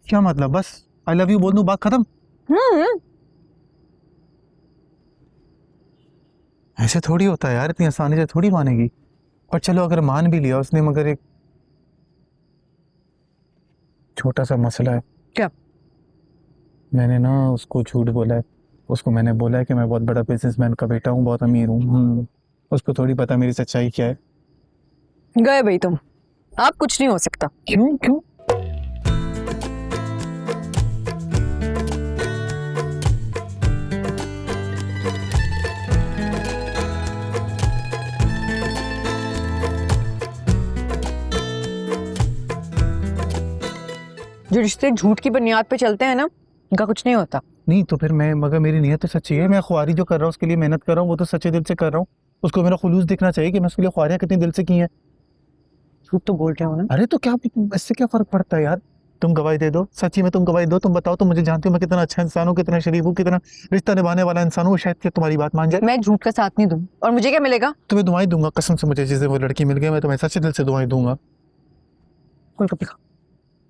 क्या मतलब? बस आई लव यू बोल दूं, बात खत्म? ऐसे थोड़ी होता है यार, इतनी आसानी से थोड़ी मानेगी। और चलो अगर मान भी लिया उसने, मगर एक छोटा सा मसला है। क्या? मैंने ना उसको झूठ बोला है। उसको मैंने बोला है कि मैं बहुत बड़ा बिजनेसमैन का बेटा हूँ, बहुत अमीर हूँ। उसको थोड़ी पता मेरी सच्चाई क्या है। गए भाई तुम, आप कुछ नहीं हो सकता। क्यों क्यों? जो रिश्ते झूठ की बुनियाद पे चलते हैं ना, उनका कुछ नहीं होता। नहीं तो फिर मैं, मगर मेरी नीयत तो सच्ची है। मैं ख्वारी जो कर रहा हूँ उसके लिए मेहनत कर रहा हूँ, वो तो सच्चे दिल से कर रहा हूँ। उसको मेरा खुलूस दिखना चाहिए कि मैं उसके लिए ख्वारियाँ कितनी दिल से की हैं। झूठ तो बोल रहे हो ना। अरे तो क्या, इससे क्या फर्क पड़ता है यार? तुम गवाही दे दो, सच्ची में तुम गवाही दो। तुम बताओ, तुम मुझे जानते हो मैं कितना अच्छा इंसान हूँ, कितना शरीफ हूँ, कितना रिश्ता निभाने वाला इंसान हूँ। शायद कि तुम्हारी बात मान जाए। मैं झूठ का साथ नहीं दूं, और मुझे क्या मिलेगा? तुम्हें दुआएं दूंगा कसम से। मुझे जिसे वो लड़की मिल गई, मैं तुम्हें सच्चे दिल से दुआएं दूंगा। गोलगप्पे खा,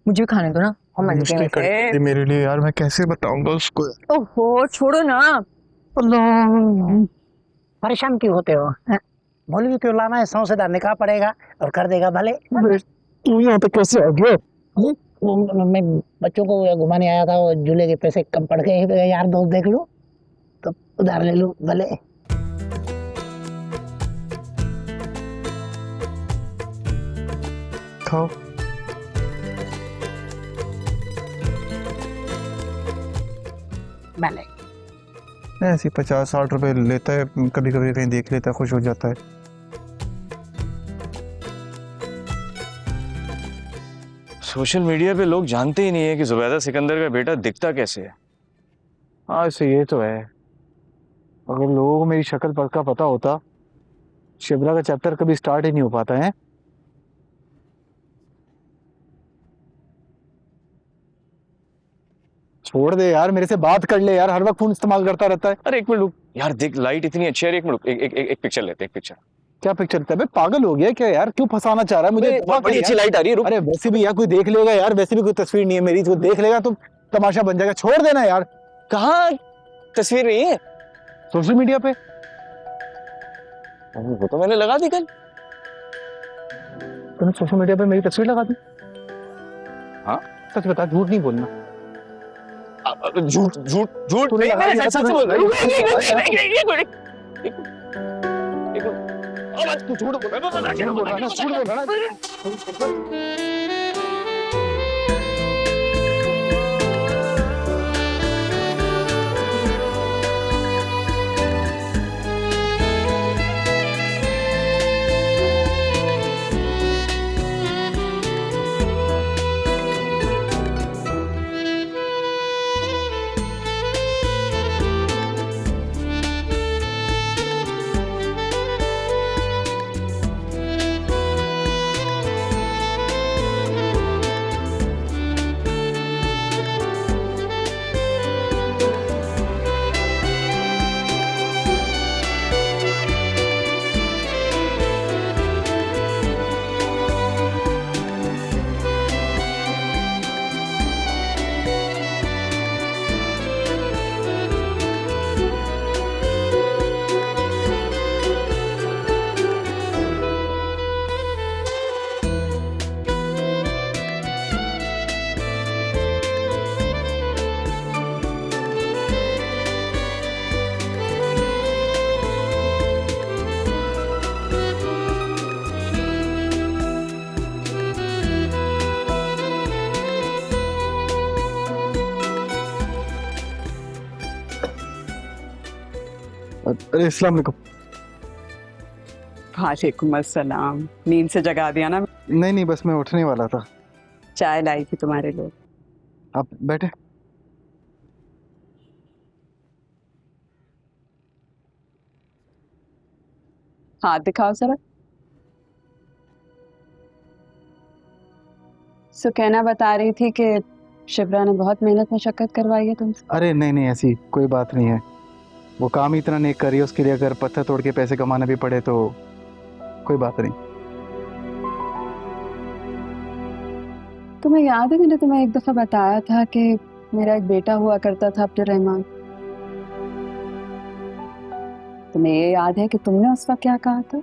मुझे भी खाने दो ना। मुश्किल कर दी मेरे लिए यार, मैं कैसे बताऊंगा उसको। ओहो छोड़ो ना। परेशान क्यों होते हो? मौलवी क्यों लाना है? सौंसेदार निकाह पड़ेगा और कर देगा भले। तू यहाँ पे कैसे आ गया? मैं बच्चों को घुमाने आया था, वो झूले के पैसे कम पड़ गए, तो यार दोस्त देख लूं तो उधार ले लूं भले। खाओ। भले ऐसी 50-60 रुपए लेता है, कभी कभी कहीं देख लेता है, खुश हो जाता है। सोशल मीडिया पे लोग जानते ही नहीं है कि जुबैदा सिकंदर का बेटा दिखता कैसे है। हाँ ऐसे ये तो है। अगर लोगों को मेरी शक्ल पर का पता होता, शिबरा का चैप्टर कभी स्टार्ट ही नहीं हो पाता है। छोड़ दे यार, मेरे से बात कर ले यार, हर वक्त फोन इस्तेमाल करता रहता है। अरे एक मिनट रुक यार, देख लाइट इतनी अच्छी है। एक मिनट रुक, एक पिक्चर लेते हैं, एक पिक्चर। क्या पिक्चर लेता है बे? पागल हो गया क्या यार? क्यों फंसाना चाह रहा है मुझे? बड़ी अच्छी लाइट आ रही है, रुक। अरे वैसे भी यार कोई देख लेगा यार, वैसे भी कोई तस्वीर नहीं है मेरी, तो देख लेगा तो तमाशा बन जाएगा। छोड़ देना यार। कहाँ तस्वीर नहीं है? सोशल मीडिया पे। वो तो मैंने लगा दी कल। तूने सोशल मीडिया पे मेरी तस्वीर लगा दी? हाँ सच बता, झूठ नहीं बोलना। झूठ झूठ झूठ तूने लगा दिया, सच बोल रहा हूँ। तू झूठ बोल रहा है, झूठ बोल रहा है ना, झूठ बोल रहा है ना। अरे अस्सलाम वालेकुम। वालेकुम अस्सलाम। नींद से जगा दिया ना? नहीं नहीं, बस मैं उठने वाला था। चाय लाई थी तुम्हारे लिए। आप बैठे। हाथ दिखाओ जरा। सुकैना बता रही थी कि शिबरा ने बहुत मेहनत मशक्कत करवाई है तुमसे। अरे नहीं नहीं, ऐसी कोई बात नहीं है। वो काम ही इतना नेक करी है, उसके लिए अगर पत्थर तोड़ के पैसे कमाना भी पड़े तो कोई बात नहीं। तुम्हें याद है मैंने तुम्हें एक दफा बताया था कि मेरा एक बेटा हुआ करता था अब्दुल रहमान। तुम्हें ये याद है कि तुमने उस वक्त क्या कहा था?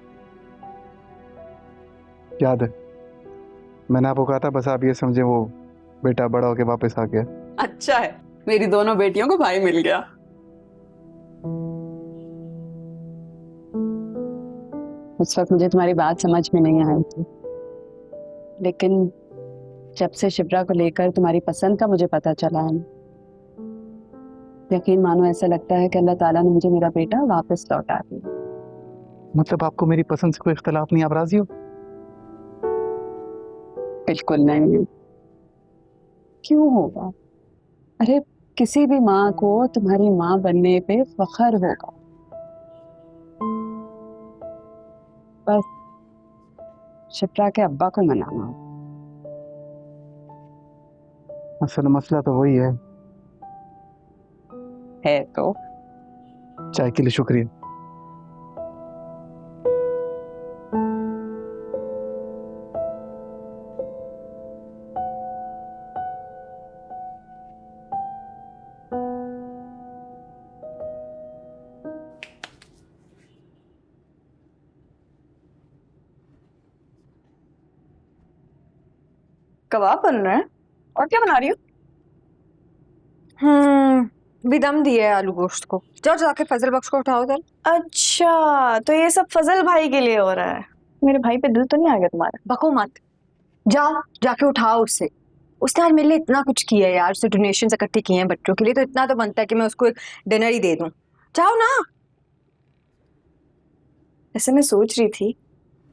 याद है, मैंने आपको कहा था बस आप ये समझे वो बेटा बड़ा होके वापस आ गया। अच्छा है, मेरी दोनों बेटियों को भाई मिल गया। उस वक्त मुझे तुम्हारी बात समझ में नहीं आई थी, लेकिन जब से शिप्रा को लेकर तुम्हारी पसंद का मुझे पता चला है, यकीन मानो ऐसा लगता है कि अल्लाह ताला ने मुझे मेरा बेटा वापस लौटा दिया। मतलब आपको मेरी पसंद से कोई इख्तलाफ नहीं, आप राजी हो? बिल्कुल नहीं। क्यों होगा? अरे किसी भी माँ को तुम्हारी माँ बनने पे फख्र होगा। बस शिप्रा के अब्बा को मनाना होगा। असल मसला तो वही है। तो चाय के लिए शुक्रिया। कबाब बन रहे हैं और क्या बना रही हो? भी दम दिया है आलू गोश्त को। जाओ जाके फजल बख्श को उठाओ उधर। अच्छा, तो ये सब फजल भाई के लिए हो रहा है। मेरे भाई पे दिल तो नहीं आ गया तुम्हारा? बको मत, जाओ जाके उठाओ उससे। उसने आज मेरे लिए इतना कुछ किया है यार, उसने डोनेशन इकट्ठे किए हैं बच्चों के लिए, तो इतना तो बनता है कि मैं उसको एक डिनर ही दे दूं। जाओ ना। ऐसे मैं सोच रही थी,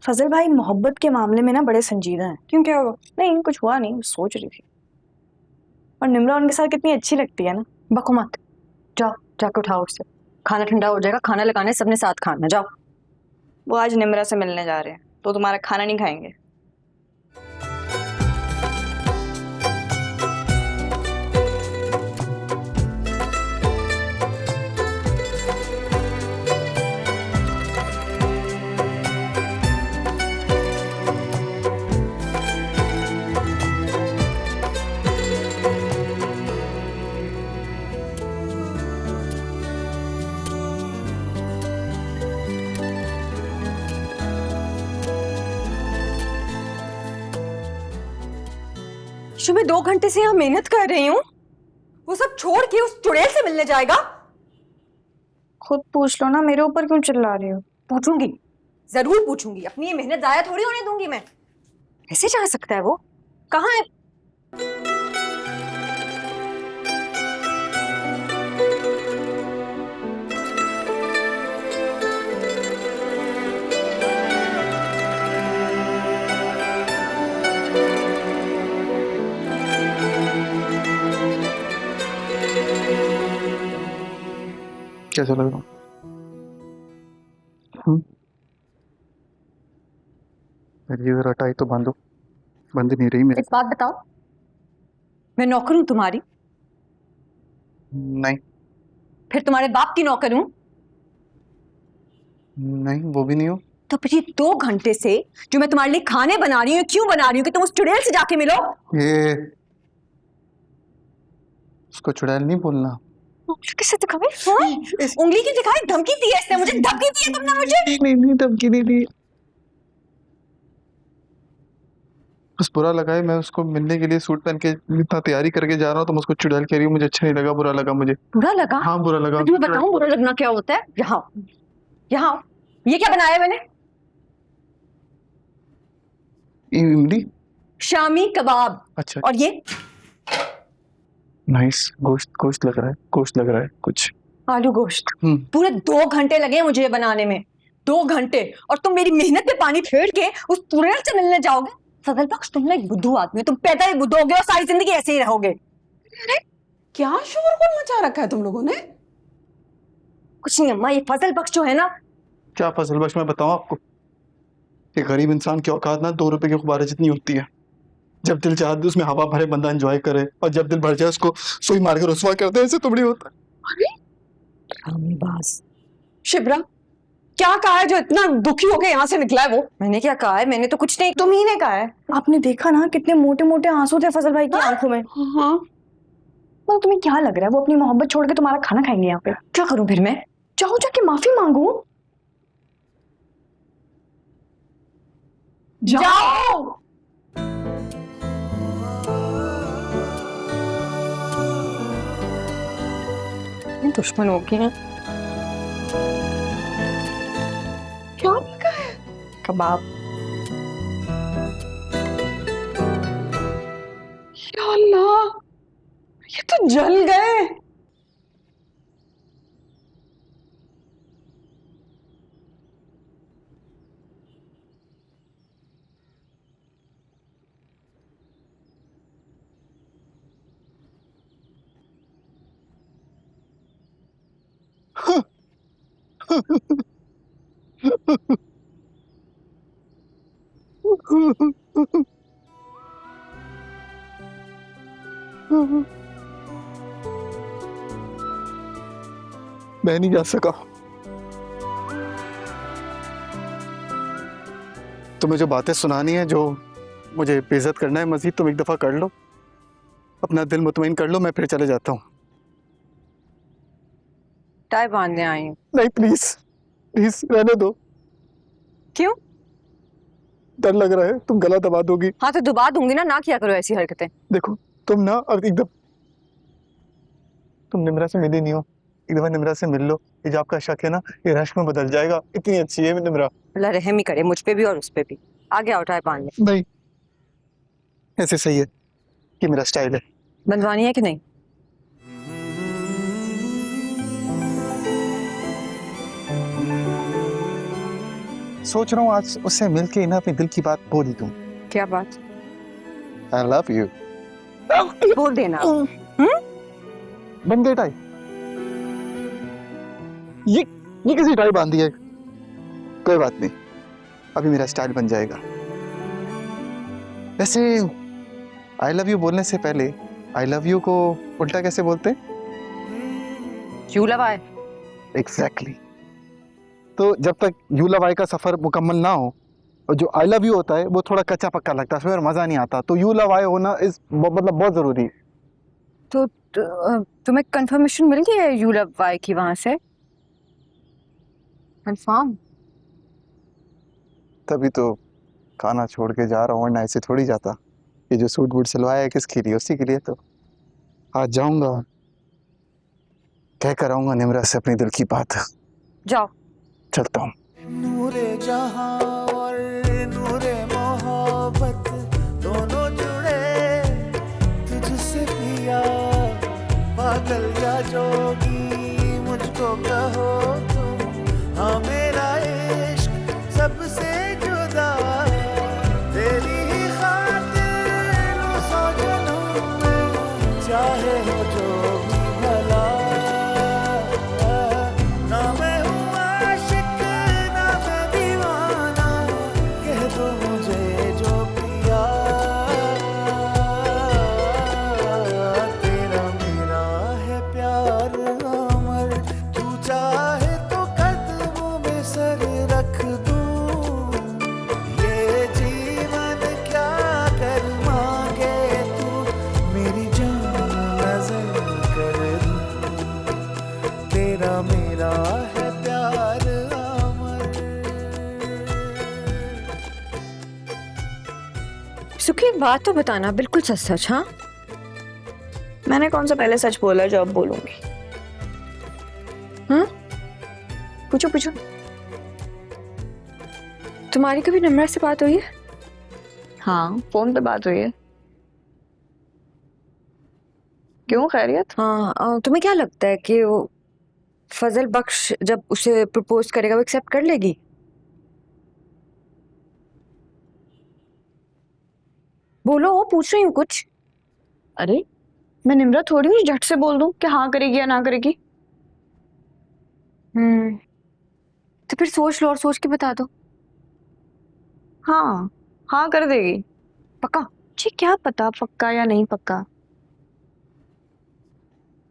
फजल भाई मोहब्बत के मामले में ना बड़े संजीदा हैं। क्यों, क्या हुआ? नहीं, कुछ हुआ नहीं, सोच रही थी। और निम्रा उनके साथ कितनी अच्छी लगती है ना। बको मत, जाओ जाके उठाओ उससे। खाना ठंडा हो जाएगा, खाना लगाने सबने साथ खाना। जाओ। वो आज निम्रा से मिलने जा रहे हैं, तो तुम्हारा खाना नहीं खाएंगे। मैं 2 घंटे से यहाँ मेहनत कर रही हूँ, वो सब छोड़ के उस चुड़ैल से मिलने जाएगा? खुद पूछ लो ना, मेरे ऊपर क्यों चिल्ला रही हो? पूछूंगी, जरूर पूछूंगी। अपनी ये मेहनत जाया थोड़ी होने दूंगी मैं। कैसे जा सकता है वो? कहाँ है? कैसा लग रहा? मेरी जरा टाई तो बांधो, बंद नहीं रही मेरी। एक बात बताओ, मैं नौकर हूं तुम्हारी? नहीं फिर तुम्हारे बाप की नौकर हूं? नहीं, वो भी नहीं हो। तो फिर ये 2 घंटे से जो मैं तुम्हारे लिए खाने बना रही हूँ, क्यों बना रही हूँ? कि तुम उस चुड़ैल से जाके मिलो। ये उसको चुड़ैल नहीं बोलना। किससे दिखावे? हाँ? उंगली की दिखाई, धमकी दी है इसने मुझे। धमकी दी है तुमने मुझे? नहीं, धमकी नहीं दी। बस बुरा लगा है, मैं उसको मिलने के लिए सूट पहन के इतना तैयारी करके जा रहा हूँ, तो मुझको चुड़ैल कह रही हूँ। मुझे अच्छा नहीं लगा, बुरा लगा मुझे। बुरा लगा? हाँ बुरा लगा। मैं तुम्हें बताऊं बुरा लगना क्या होता है? यहाँ यहाँ ये क्या बनाया है मैंने? इमली, शामी कबाब। अच्छा। और ये नाइस, गोश्त लग रहा है, गोश्त लग रहा है कुछ। आलू गोश्त। पूरे 2 घंटे लगे मुझे ये बनाने में, 2 घंटे। और तुम मेरी मेहनत पे पानी फेर के उस चुड़ैल से मिलने जाओगे? फजल बख्श, तुम ना एक बुद्धू आदमी हो। तुम पैदा ही बुद्धू होगे और सारी जिंदगी ऐसे ही रहोगे। अरे क्या शोरगुल मचा रखा है तुम लोगों ने? कुछ नहीं अम्मा, ये फजल बख्श जो है ना। क्या फजल बख्श? मैं बताऊं आपको, एक गरीब इंसान की औकात ना 2 रुपए की गुब्बारे जितनी होती है। जब दिल चाहते उसमें हवा भरे बंदा एंजॉय करे, और जब दिल भर जाए उसको सुई मार के रुसवा करते हैं। ऐसे तो बड़ी होता है। अरे रामीबाज। शिप्रा, क्या कहा है जो इतना दुखी होके यहाँ से निकला है वो? मैंने क्या कहा है? मैंने तो कुछ नहीं। तुम ही ने कहा है। आपने देखा ना कितने मोटे मोटे आंसू थे फजल भाई की आंखों में। हाँ मतलब तुम्हें क्या लग रहा है वो अपनी मोहब्बत छोड़ के तुम्हारा खाना खाएंगे यहाँ पे? क्या करूं फिर मैं? जाओ जाके माफी मांगो। जाओ। दुश्मन हो गए हैं। क्या लगा है? कबाब। या अल्लाह, ये तो जल गए। मैं नहीं जा सका। तुम्हें जो बातें सुनानी है, जो मुझे बेइज्जत करना है, मजीद तुम एक दफा कर लो, अपना दिल मुतमईन कर लो, मैं फिर चले जाता हूँ। टाई बांधने आई हूँ। नहीं प्लीज, प्लीज रहने दो। क्यों? डर लग रहा है तुम गला दबा दोगी। हाँ तो दुबा दूंगी ना किया करो ऐसी हरकतें। देखो तुम ना अब एकदम, तुम निम्रा से मिली नहीं हो, एक दफा निम्रा से मिल लो। ये जो आपका शक है ना, ये रश्क में बदल जाएगा। इतनी अच्छी है निम्रा। अल्लाह रहम ही करे मुझ पे भी और उस पे भी। आगे आओ टाई बांधने। नहीं, ऐसे सही है कि मेरा स्टाइल है। बंधवानी है कि नहीं? सोच रहा हूँ आज उससे मिलके ना अपने दिल की बात बोल ही दूं। क्या बात? I love you. बोल देना। बन गई टाई। ये किसी टाई बांधी है? कोई बात नहीं, अभी मेरा स्टाइल बन जाएगा। वैसे आई लव यू बोलने से पहले आई लव यू को उल्टा कैसे बोलते? You love I. एग्जैक्टली। तो जब तक यू लव आई का सफर मुकम्मल ना हो, और जो आई लव यू होता है वो थोड़ा कच्चा पक्का लगता है, उसमें मजा नहीं आता। तो यू लव आई होना इस मतलब बहुत जरूरी है। तो तुम्हें कंफर्मेशन मिल गई है यू लव आई की वहां से? कंफर्म? तभी तो खाना छोड़ के जा रहा हूँ, वरना ऐसे थोड़ी जाता। ये जो सूट बूट सिलवाया है किसके लिए? उसी के लिए। तो आज जाऊंगा, कह कर आऊंगा निम्रा से अपनी दिल की बात। जाओ। चलता हूँ। नूरे जहां और नूरे मोहब्बत दोनों जुड़े तुझसे पिया, पागल या जोगी मुझको कहो तुम। हाँ मेरा इश्क सबसे जुदा, तेरी ही खातिर लो सौ जन्म, चाहे हो जो भी भला। ना मैं हूँ आशिक ना मैं दीवाना, कह दो मुझे जो पिया। तेरा मेरा है प्यार अमर, तू चाहे तो कदमों में सर रख दूं। ये जीवन क्या कर मांगे तू, मेरी जान नजर कर दूं। तेरा मेरा है प्यार अमर। सुखी एक बात तो बताना, बिल्कुल सच सच। हाँ मैंने कौन सा पहले सच बोला जो अब बोलूंगी? हाँ? पूछो पूछो। तुम्हारी कभी निम्रा से बात हुई है? हाँ फोन पे बात हुई है। क्यों, खैरियत? हाँ तुम्हें क्या लगता है कि वो फजल बख्श जब उसे प्रपोज करेगा वो एक्सेप्ट कर लेगी? बोलो, पूछ रही हूँ कुछ। अरे मैं निम्रा थोड़ी हूँ झट से बोल दूं कि हाँ करेगी या ना करेगी। तो फिर सोच लो और सोच के बता दो। हाँ हाँ कर देगी पक्का। जी क्या पता पक्का या नहीं पक्का।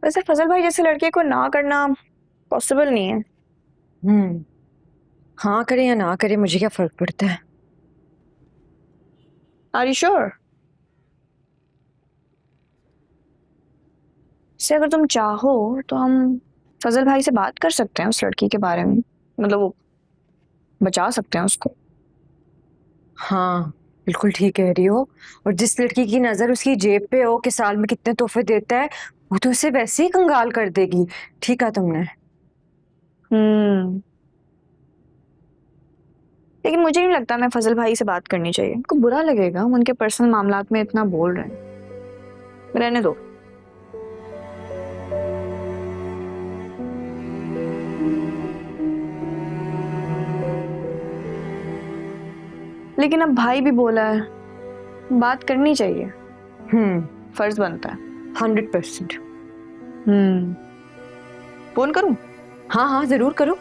वैसे फजल भाई जैसे लड़के को ना करना पॉसिबल नहीं है। हाँ करे या ना करे मुझे क्या फर्क पड़ता है। Are you sure? से अगर तुम चाहो तो हम फजल भाई से बात कर सकते हैं उस लड़की के बारे में, मतलब वो बचा सकते हैं उसको। हाँ बिल्कुल ठीक कह रही हो। और जिस लड़की की नजर उसकी जेब पे हो कि साल में कितने तोहफे देता है, वो तो उसे वैसे ही कंगाल कर देगी। ठीक है तुमने। लेकिन मुझे नहीं लगता मैं फजल भाई से बात करनी चाहिए, उनको बुरा लगेगा, हम उनके पर्सनल मामलात में इतना बोल रहे हैं। रहने दो। लेकिन अब भाई भी बोला है, बात करनी चाहिए, फर्ज बनता है। 100%। फोन करूं? हाँ हाँ जरूर करो।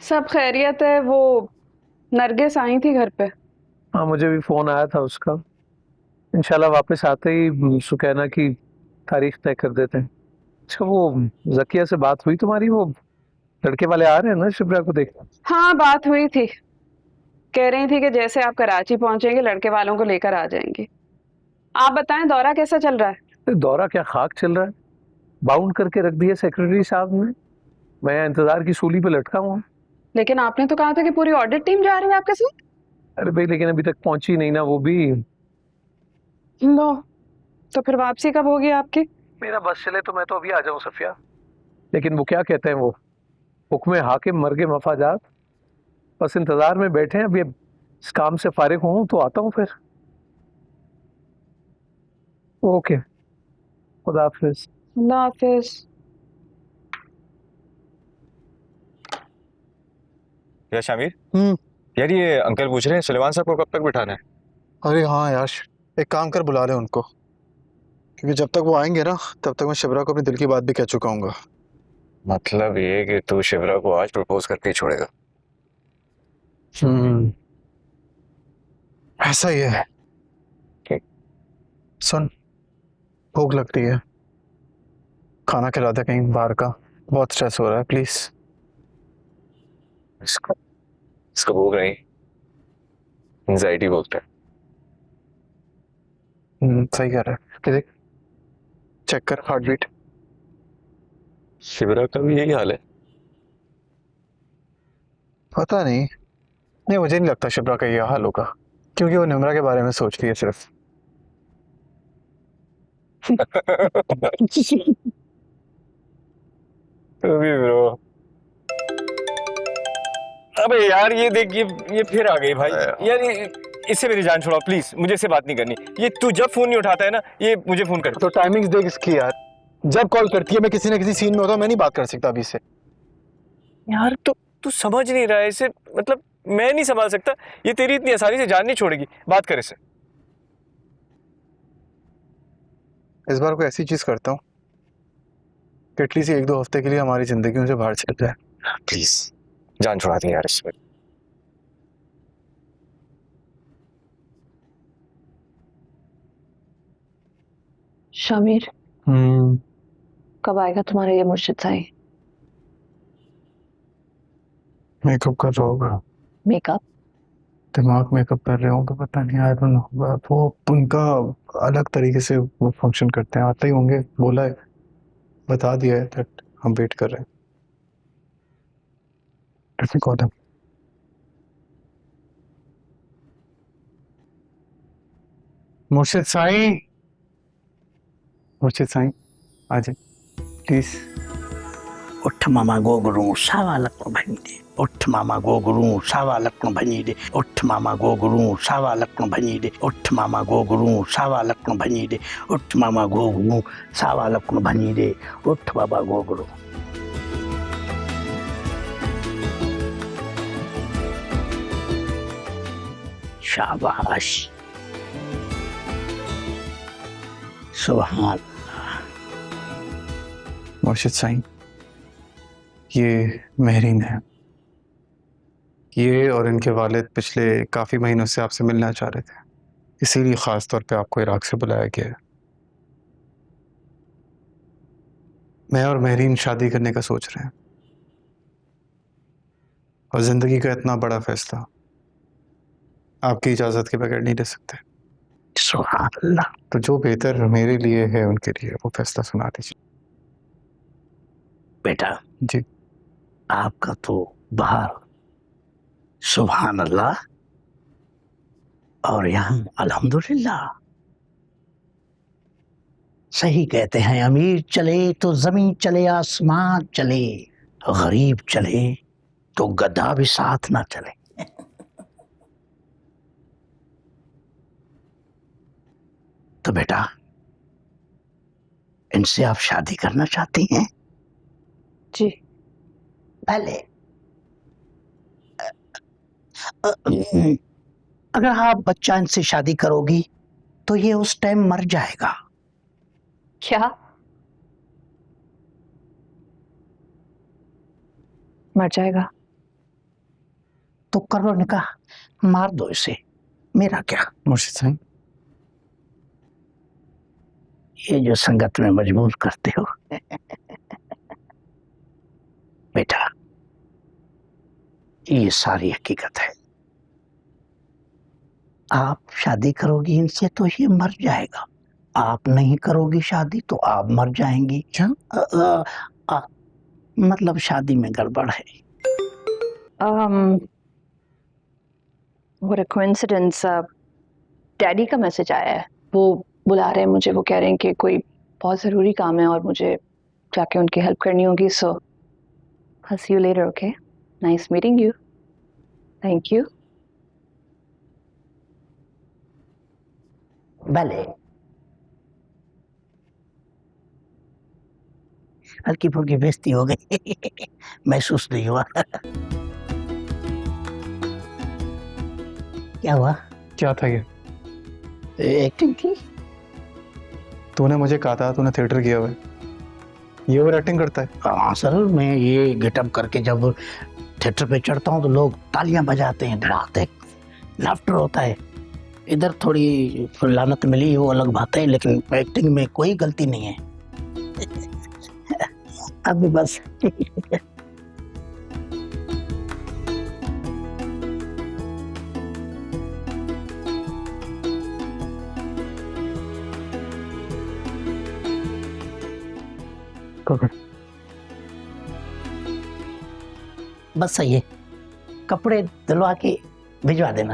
सब खैरियत है? वो नरगिस आई थी घर पे? हाँ, मुझे भी फोन आया था उसका। इंशाल्लाह वापस आते ही सुकैना की तारीख तय कर देते हैं। अच्छा, वो जकिया से बात हुई तुम्हारी? वो लड़के वाले आ रहे हैं ना शिप्रा को देखने? हाँ बात हुई थी, कह रही थी कि जैसे आप कराची पहुंचेंगे लड़के वालों को लेकर आ जाएंगे। आप बताएं दौरा कैसा चल रहा है? दौरा क्या खाक चल रहा है, बाउंड करके रख दिया सेक्रेटरी साहब ने। मैं इंतजार की सूली पे लटका हुआ। लेकिन आपने तो कहा था कि पूरी ऑडिट टीम जा रही है आपके साथ। अरे भाई, लेकिन अभी तक पहुंची नहीं ना वो भी। लो, तो फिर वापसी कब होगी आपकी? मेरा बस चले तो मैं तो अभी आ जाऊं सफिया, लेकिन वो क्या कहते हैं, वो हुक्म हाकिम मर्गे मफाजात। बस इंतजार में बैठे हैं। अभी इस काम से फारिग हूं तो आता हूं फिर। ओके, खुदा हाफिज। अल्लाह हाफिज। यार शामिर, यार ये अंकल पूछ रहे हैं सुलेमान साहब को कब तक बिठाना है? अरे हाँ यार, एक काम कर, बुला ले उनको, क्योंकि जब तक वो आएंगे ना तब तक मैं शिवरा को अपनी दिल की बात भी कह चुका हूँ। मतलब ये कि तू शिवरा को आज प्रपोज करके ही छोड़ेगा? ऐसा ही है। सुन, भूख लगती है, खाना खिला दे कहीं बाहर का, बहुत स्ट्रेस हो रहा है प्लीज। इसको भूख नहीं, एंजाइटी बोलते हैं। सही कह रहा है। ये देख, चेक कर हार्ट बीट। शिवरा का भी यही हाल है? पता नहीं, नहीं मुझे नहीं लगता शिप्रा का ये हाल होगा, क्योंकि वो निम्रा के बारे में सोच रही है सिर्फ। ब्रो, अबे यार ये देख, ये फिर आ गई भाई। यार इससे मेरी जान छुड़ाओ प्लीज, मुझे इससे बात नहीं करनी। ये तू जब फोन नहीं उठाता है ना, ये मुझे फोन कर। तो टाइमिंग्स देख इसकी यार, जब कॉल करती है मैं किसी ना किसी सीन में होता हूँ, मैं नहीं बात कर सकता अभी से। यार तो तू समझ नहीं रहा है इसे, मतलब मैं नहीं संभाल सकता। ये तेरी इतनी आसानी से जान नहीं छोड़ेगी, बात कर इससे। इस बार कोई ऐसी चीज करता हूँ कि एटलीस्ट 1-2 हफ्ते के लिए हमारी जिंदगी से बाहर चल जाए। प्लीज जान छुड़ा दे यार इसमें। शामिर, कब आएगा तुम्हारा ये मुर्शिद साई? मेकअप कर रहा होगा। मेकअप? दिमाग मेकअप कर रहे होंगे, पता नहीं, आई डोंट नो। वो उनका अलग तरीके से वो फंक्शन करते हैं, आते ही होंगे, बोला है, बता दिया है दैट हम वेट कर रहे हैं। Let me call them. मुर्शिद साईं, मुर्शिद साईं आ जाए प्लीज। उठ मामा गोगरू सावा लक्ष्मण भनी दे उठ मामा गोगरू सावा लक्ष्मण भनी दे उठ मामा गोगरू सावा लक्ष्मण भनी दे उठ मामा गोगरू सावा लक्ष्मण भनी दे उठ मामा गोगरू सावा लक्ष्मण भनी दे उठ बाबा गोगरू। शाबाश सुभान। मुर्शिद साईं, ये महरीन है। ये और इनके वालिद पिछले काफ़ी महीनों से आपसे मिलना चाह रहे थे, इसीलिए ख़ास तौर पे आपको इराक से बुलाया गया है। मैं और महरीन शादी करने का सोच रहे हैं और ज़िंदगी का इतना बड़ा फैसला आपकी इजाज़त के बगैर नहीं ले सकते। सुभान अल्लाह। तो जो बेहतर मेरे लिए है उनके लिए वो फैसला सुना दीजिए। बेटा जी। आपका तो बाहर सुभान अल्लाह और यहाँ अल्हम्दुलिल्लाह। सही कहते हैं, अमीर चले तो जमीन चले आसमान चले, गरीब चले तो गधा भी साथ ना चले। तो बेटा इनसे आप शादी करना चाहती हैं? जी। पहले अगर आप बच्चा इनसे शादी करोगी तो ये उस टाइम मर जाएगा। क्या? मर जाएगा? तो कर लो निकाह, मार दो इसे, मेरा क्या। मुर्शिद साईं, ये जो संगत में मजबूर करते हो बेटा, ये सारी हकीकत है। आप शादी करोगी इनसे तो ये मर जाएगा, आप नहीं करोगी शादी तो आप मर जाएंगी। क्या? मतलब शादी में गड़बड़ है। वो कोइंसिडेंस, डैडी का मैसेज आया है, वो बुला रहे हैं मुझे, वो कह रहे हैं कि कोई बहुत ज़रूरी काम है और मुझे जाके उनकी हेल्प करनी होगी। सो I'll see you later, okay? Nice meeting you. Thank you. भले हल्की फुल्की बेइज्जती हो गई महसूस नहीं हुआ। क्या हुआ? क्या था ये? एक्टिंग थी। तूने मुझे कहा था तूने थिएटर किया हुआ है, ये ओवर एक्टिंग करता है। हाँ सर, मैं ये गेटअप करके जब थिएटर पे चढ़ता हूँ तो लोग तालियां बजाते हैं, धड़ाते लाफ्टर होता है। इधर थोड़ी लानत मिली वो अलग बात है, लेकिन एक्टिंग में कोई गलती नहीं है। अभी बस बस सही है, कपड़े दिलवा के भिजवा देना।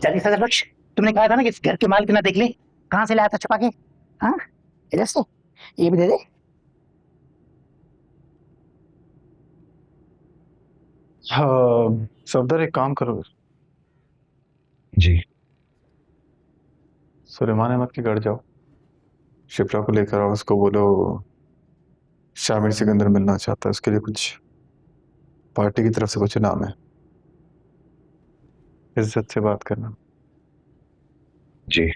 चलिए सदर बख्श, तुमने कहा था ना कि इस घर के माल की ना देख ली, कहाँ से लाया था छुपा के? हाँ इधर से, ये भी दे दे। हाँ सफदर, एक काम करो जी। सुलेमान अहमद के घर जाओ, शिप्रा को लेकर आओ, उसको बोलो शामिर सिकंदर मिलना चाहता है, उसके लिए कुछ पार्टी की तरफ से कुछ इनाम है, इज्जत से बात करना। जी।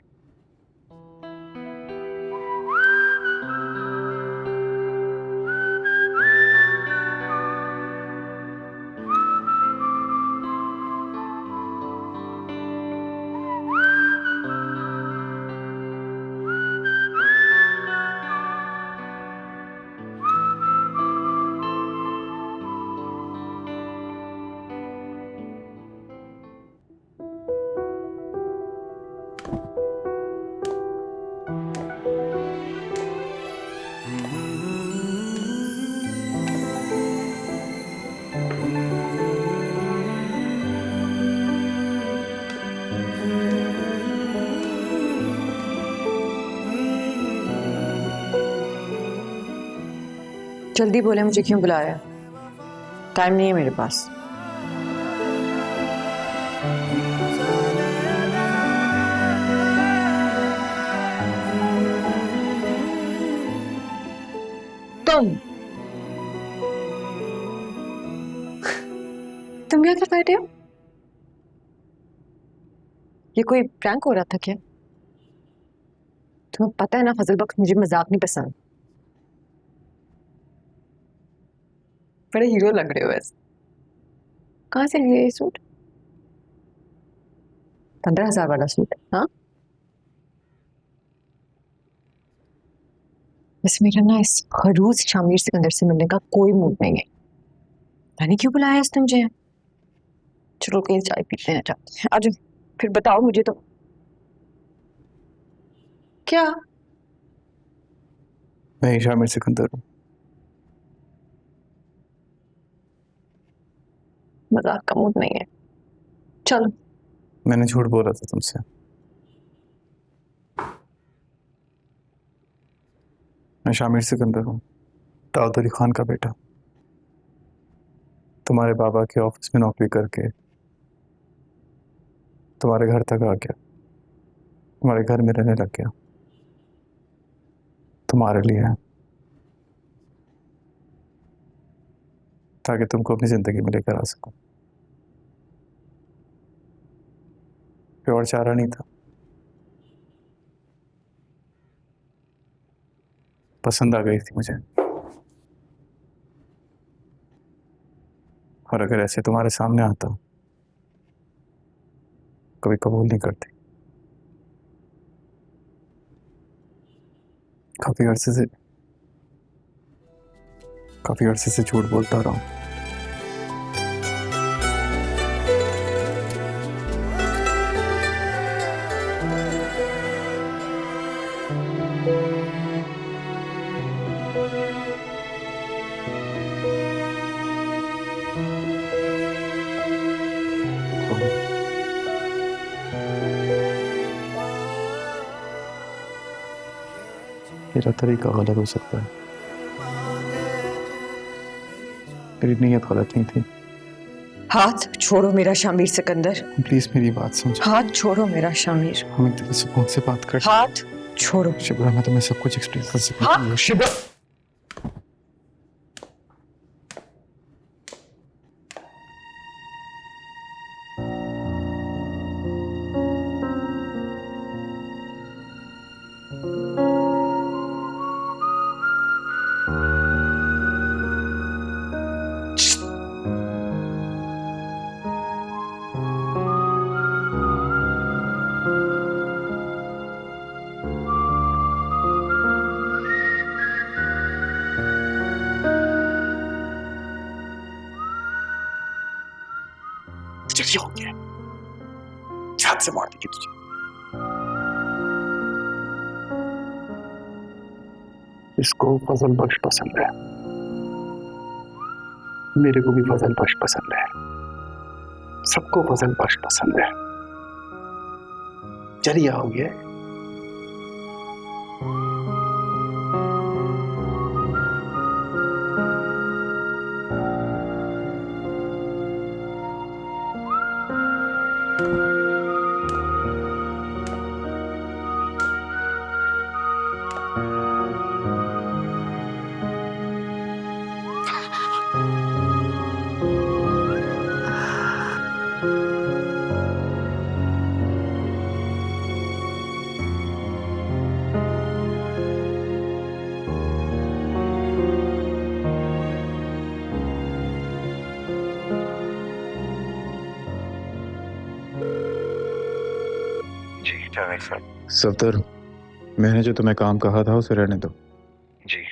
जल्दी बोले मुझे क्यों बुलाया? टाइम नहीं है मेरे पास। तुम क्या कर बैठे हो? ये कोई प्रैंक हो रहा था क्या? तुम्हें पता है ना फजल बख्श, मुझे मजाक नहीं पसंद। बड़े हीरो लग रहे हो वैसे। कहाँ से लिया ये सूट? 15,000 वाला सूट? हाँ, वैसे मेरा ना इस खरूज शामिर सिकंदर से मिलने का कोई मूड नहीं है। मैंने क्यों बुलाया इसने मुझे? चलो कहीं चाय पीते हैं, जाते हैं। आज फिर बताओ मुझे तो क्या। मैं शामिर सिकंदर हूँ। मजाक का मूड नहीं है, चलो। मैंने झूठ बोला था तुमसे। मैं शामिर सिकंदर हूँ, दाऊद अली खान का बेटा। तुम्हारे बाबा के ऑफिस में नौकरी करके तुम्हारे घर तक आ गया, तुम्हारे घर में रहने लग गया। तुम्हारे लिए, ताकि तुमको अपनी जिंदगी में लेकर आ सकूं। कोई और चारा नहीं था। पसंद आ गई थी मुझे, और अगर ऐसे तुम्हारे सामने आता कभी कबूल नहीं करती। काफी अरसे से झूठ बोलता रहा हूं। मेरा तरीका गलत हो सकता है, मेरी नीयत गलत नहीं थी। हाथ छोड़ो मेरा शामिर सिकंदर। प्लीज मेरी बात समझो। हाथ छोड़ो मेरा शामिर। हम इतने सुकून से बात कर। हाथ छोड़ो। शिब्रा, मैं तुम्हें सब कुछ एक्सप्लेन कर सकता हूँ। हाँ? शिब्रा, जल्दी हो गया, हाथ से मार देगी तुझे। इसको फजल बख्श पसंद है, मेरे को भी फजल बख्श पसंद है, सबको फजल बख्श पसंद है। जरिया हो गया। सफदर, मैंने जो तुम्हें काम कहा था उसे रहने दो। जी।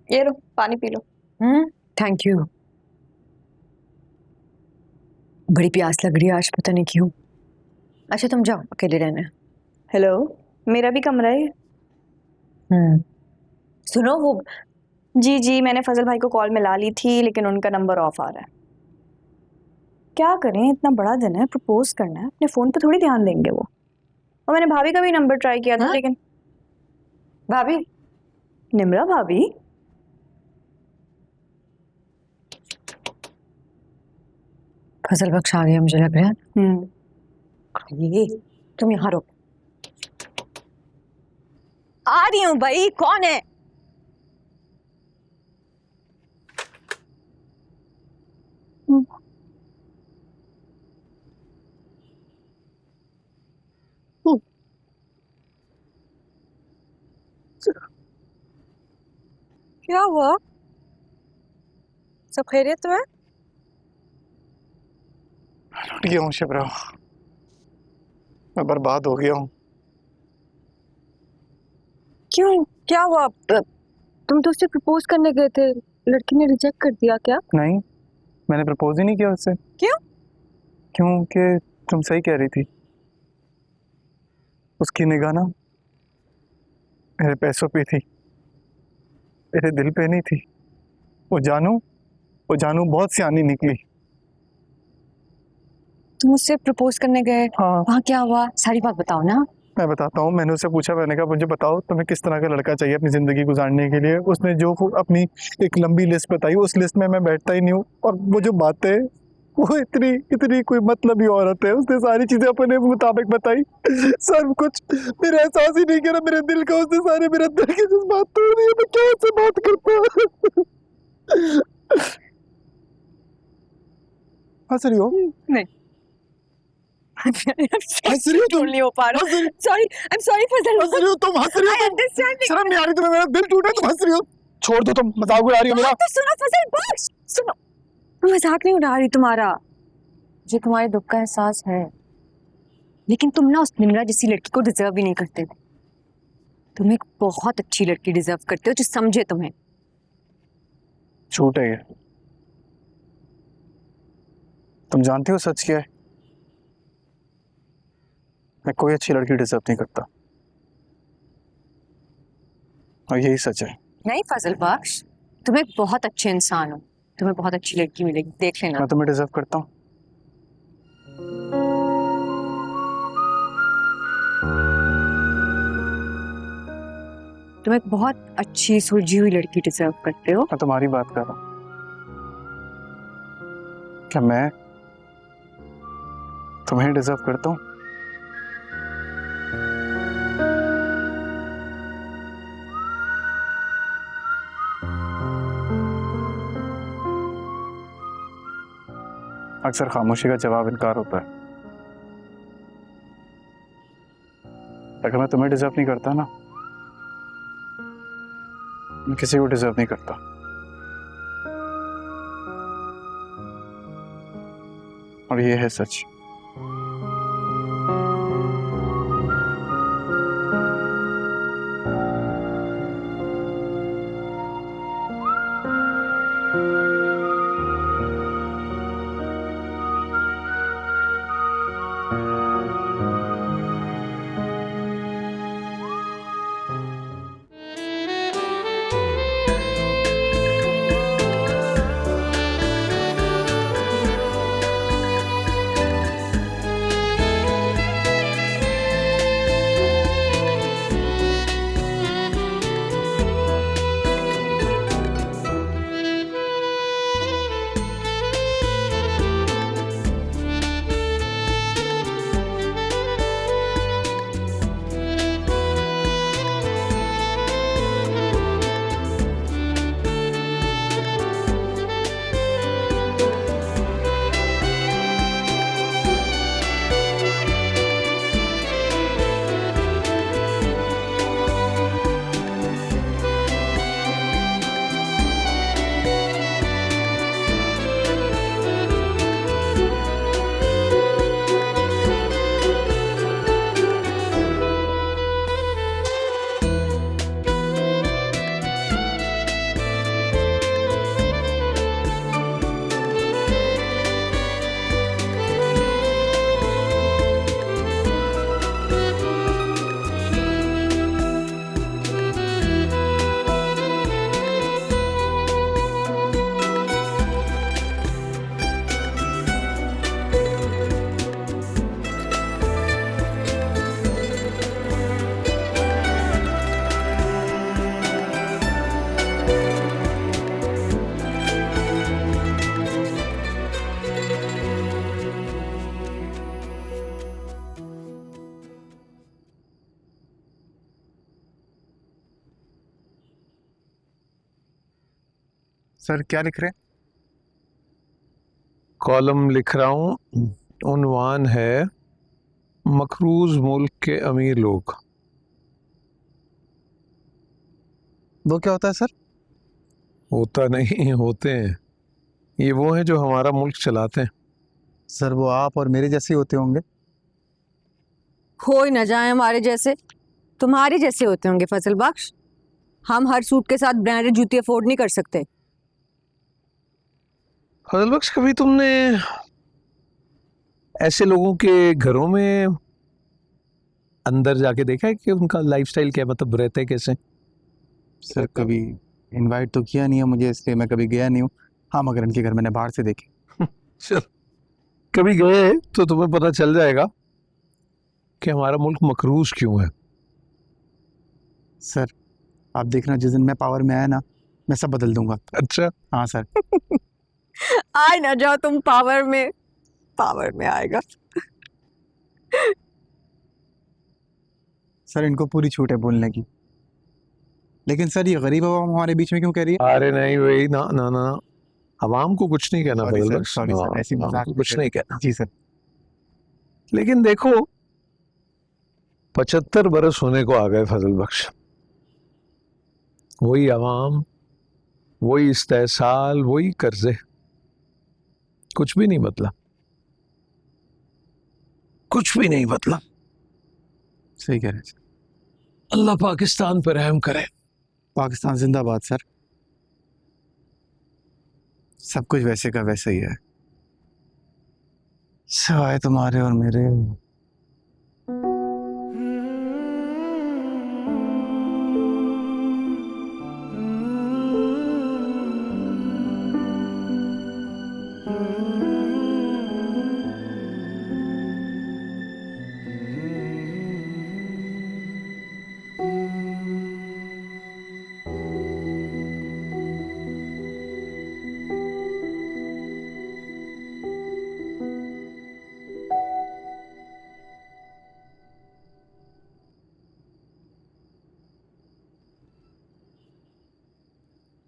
ये लो पानी पी लो। Thank you. बड़ी प्यास लग रही है आज, पता नहीं क्यों। अच्छा तुम जाओ, अकेले रहना। हेलो, मेरा भी कमरा है। सुनो वो जी जी, मैंने फजल भाई को कॉल मिला ली थी लेकिन उनका नंबर ऑफ आ रहा है। क्या करें, इतना बड़ा दिन है, प्रपोज करना है, अपने फोन पे थोड़ी ध्यान देंगे वो। और मैंने भाभी का भी नंबर ट्राई किया था लेकिन भाभी, निम्रा भाभी? फजल बख्श आ गया मुझे लग रहा है। ये तुम यहाँ रुक। आ रही हूँ भाई, कौन है? क्या हुआ? सब खैरियत तो है? लुट गया हूँ शिप्रा, मैं बर्बाद हो गया हूँ। क्यों, क्या हुआ? तुम तो उससे प्रपोज करने गए थे, लड़की ने रिजेक्ट कर दिया क्या? नहीं, मैंने प्रपोज ही नहीं किया उससे। क्यों? क्योंकि तुम सही कह रही थी, उसकी निगाह ना मेरे पैसों पे थी, मेरे दिल पे नहीं थी। वो जानू बहुत सियानी निकली। तुम उससे प्रपोज करने गए, हाँ, वहाँ क्या हुआ? सारी बात बताओ ना। मैं बताता हूँ। मैंने उससे पूछा, मैंने कहा मुझे बताओ तुम्हें किस तरह का लड़का चाहिए अपनी ज़िंदगी गुजारने के लिए। उसने जो अपनी एक लंबी लिस्ट बताई, उस लिस्ट में मैं बैठता ही नहीं हूँ। और वो जो बातें, वो इतनी कोई मतलबी औरत है। उसने सारी चीज़ें अपने मुताबिक बताई, सब कुछ। मेरा एहसास ही नहीं किया मेरे दिल का। उसने सारे मेरे दिल की जिस बात तोड़ दी, मैं क्या उससे बात करता। हंस रही हो? नहीं। हंस रही हो तुम? नहीं हो पा रहा। सॉरी, आई एम सॉरी फजल। हंस रही हो तुम? हंस रही हो तुम? अंडरस्टैंड। शर्म नहीं आ रही तुम्हें? मेरा दिल टूटा, तुम हंस रही हो? छोड़ दो, तुम मजाक उड़ा रही हो मेरा। तो सुनो फजल, बस सुनो। मैं मजाक नहीं उड़ा रही तुम्हारा, मुझे तुम्हारे दुख का एहसास है, लेकिन तुम ना उस निम्रा जैसी लड़की को डिजर्व ही नहीं करते थे। तुम एक बहुत अच्छी लड़की डिजर्व करते हो जो समझे तुम्हें। झूठ है ये। तुम जानती हो सच क्या है? मैं कोई अच्छी लड़की डिजर्व नहीं करता, और यही सच है। नहीं फजल बख्श, तुम एक बहुत अच्छे इंसान हो, तुम्हें बहुत अच्छी लड़की मिलेगी, देख लेना। मैं तुम्हें डिजर्व करता हूँ। तुम एक बहुत अच्छी सुलझी हुई लड़की डिजर्व करते हो। मैं तुम्हारी बात कर रहा हूँ। क्या मैं तुम्हें डिजर्व करता हूँ? अक्सर खामोशी का जवाब इनकार होता है। अगर मैं तुम्हें डिजर्व नहीं करता ना, मैं किसी को डिजर्व नहीं करता। और ये है सच। सर क्या लिख रहे हैं? कॉलम लिख रहा हूँ, उन्वान है मकरूज मुल्क के अमीर लोग। वो क्या होता है सर? होता नहीं, होते हैं। ये वो हैं जो हमारा मुल्क चलाते हैं। सर वो आप और मेरे जैसे ही होते होंगे। हो ही न जाए हमारे जैसे, तुम्हारे जैसे होते होंगे फजल बख्श। हम हर सूट के साथ ब्रांडेड जूती अफोर्ड नहीं कर सकते। फजल बख्श, कभी तुमने ऐसे लोगों के घरों में अंदर जाके देखा है कि उनका लाइफस्टाइल क्या, मतलब रहते हैं कैसे? सर कभी इनवाइट तो किया नहीं है मुझे, इसलिए मैं कभी गया नहीं हूँ। हाँ मगर इनके घर मैंने बाहर से देखे। चल, कभी गए तो तुम्हें पता चल जाएगा कि हमारा मुल्क मकरूज क्यों है। सर आप देखना, जिस दिन मैं पावर में आया ना, मैं सब बदल दूंगा। अच्छा, हाँ सर। आए ना जाओ तुम पावर में आएगा। सर इनको पूरी छूट है बोलने की, लेकिन सर ये गरीब आवाम हमारे बीच में क्यों कह रही है? अरे नहीं वही ना ना ना, अवाम को कुछ नहीं कहना सॉरी फजल सर, बख्श, सॉरी सर, ऐसी अवाम मजाक को नहीं कुछ कर- नहीं कहना। जी सर। लेकिन देखो 75 बरस होने को आ गए फजल बख्श, वही अवाम, वही इस्तेहसाल, वही कर्जे, कुछ भी नहीं बदला, कुछ भी नहीं बदला। सही कह रहे हैं सर। अल्लाह पाकिस्तान पर रहम करे। पाकिस्तान जिंदाबाद सर। सब कुछ वैसे का वैसा ही है, सिवाय तुम्हारे और मेरे।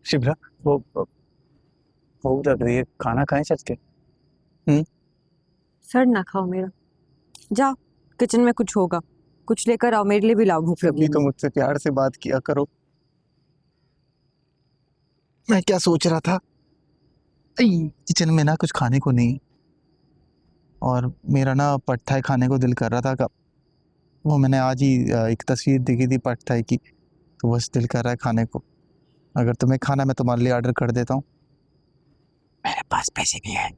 शिप्रा वो भूख लग रही है, खाना खाएं चल के? सर ना खाओ मेरा, जाओ किचन में कुछ होगा, कुछ लेकर आओ, मेरे लिए भी लाओ, भूख लगी अभी तो मुझसे प्यार से बात किया करो। मैं क्या सोच रहा था, किचन में ना कुछ खाने को नहीं, और मेरा ना पड थाई खाने को दिल कर रहा था। का वो मैंने आज ही एक तस्वीर देखी थी पड थाई की, तो बस दिल कर रहा है खाने को। अगर तुम्हें खाना, मैं तुम्हारे लिए ऑर्डर कर देता हूँ। मेरे पास पैसे भी हैं।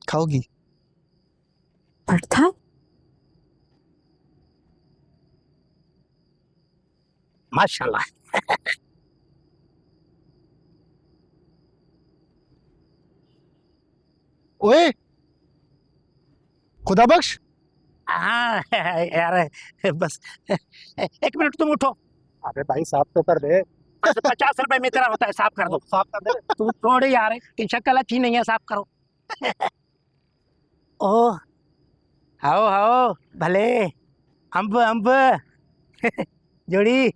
खाओगी? पड़ता माशाल्लाह। ओए खुदा बख्श, हाँ यार, बस एक मिनट, तुम उठो। अरे भाई साफ तो कर दे। बस 50 रुपए में तेरा होता है, साफ कर दो। साफ कर दे। तू थोड़े यार है कि शक्ल अच्छी नहीं है, साफ करो। ओह, आओ आओ, भले अम्ब अम्ब जोड़ी।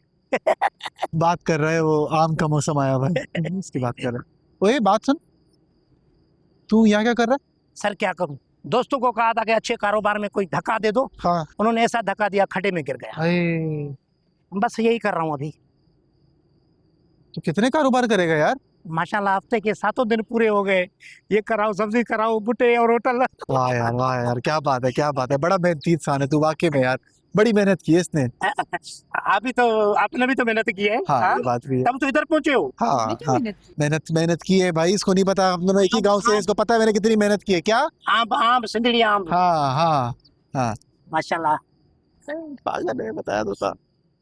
बात कर रहे हैं, वो आम का मौसम आया हुआ है, इसकी बात कर रहे हैं। ओए बात सुन, तू यहाँ क्या कर रहा है? सर क्या करूं, दोस्तों को कहा था कि अच्छे कारोबार में कोई धक्का दे दो, हाँ। उन्होंने ऐसा धक्का दिया खड्डे में गिर गया। अरे बस यही कर रहा हूँ अभी। तो कितने कारोबार करेगा यार? माशाल्लाह, हफ्ते के 7 दिन पूरे हो गए। ये कराओ, सब्जी कराओ, बुटे और होटल। वाह यार, वाह यार, क्या बात है, क्या बात है। बड़ा मेहनती इंसान है तू वाकई में यार, बड़ी मेहनत की है इसने। अभी तो आपने भी तो मेहनत की है। हाँ, हाँ? ये बात भी है। तब तो इधर पहुंचे हो। हाँ हाँ, मेहनत की है भाई, इसको नहीं पता, हम दोनों एक ही गांव से हैं, इसको पता है मैंने कितनी मेहनत की है। क्या? आम आम सिंदड़ी आम। हाँ हाँ हाँ, माशाल्लाह। पागल है, बताया तो था।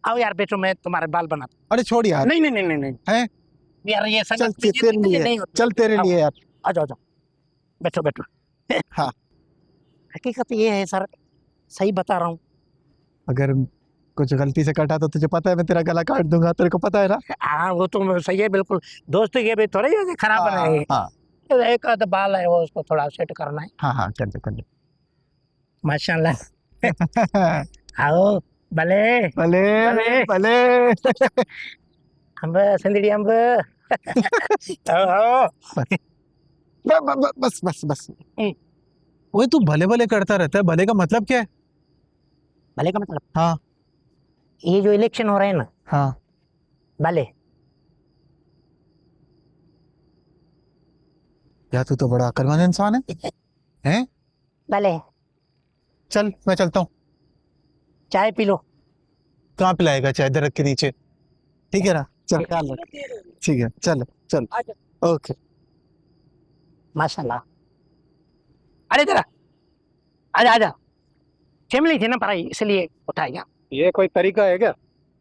आओ यार बैठो, मैं तुम्हारे बाल बनाता अरे छोड़ यार। हूं। नहीं नहीं नहीं नहीं हैं? यार ये चल संगत तेरे लिए, नहीं होती। चल तेरे आओ। लिए यार। आ जाओ, बैठो बैठो। हाँ। हकीकत ये है सर, सही बता रहा हूँ। अगर कुछ गलती से कटा तो तुझे पता है मैं तेरा गला काट दूंगा, तेरे को पता है ना? हाँ वो तो सही है बिल्कुल। दोस्त के भी थोड़े ये खराब बनाए। हाँ एक आध बाल है वो, उसको थोड़ा सेट करना है। हाँ हाँ, कर दे। माशाल्लाह। आओ भले भले भले। भले। अम्ब सिंदड़ी अम्ब बस बस बस। वो तू भले भले करता रहता है, भले का मतलब क्या है? भले का मतलब? हाँ ये जो इलेक्शन हो रहे हैं ना, हाँ। भले। यार तू तो बड़ा अक्लमंद इंसान है। हैं? भले। चल मैं चलता हूँ। चाय पी लो। कहाँ पिलाएगा चाय? दरख्त के नीचे। ठीक है ना? चल चलो। ठीक है, चल चल। ओके। माशाल्लाह। अरे जरा आजा आजा, फैमिली थी ना पढ़ाई इसलिए उठाएगा। ये कोई तरीका है क्या?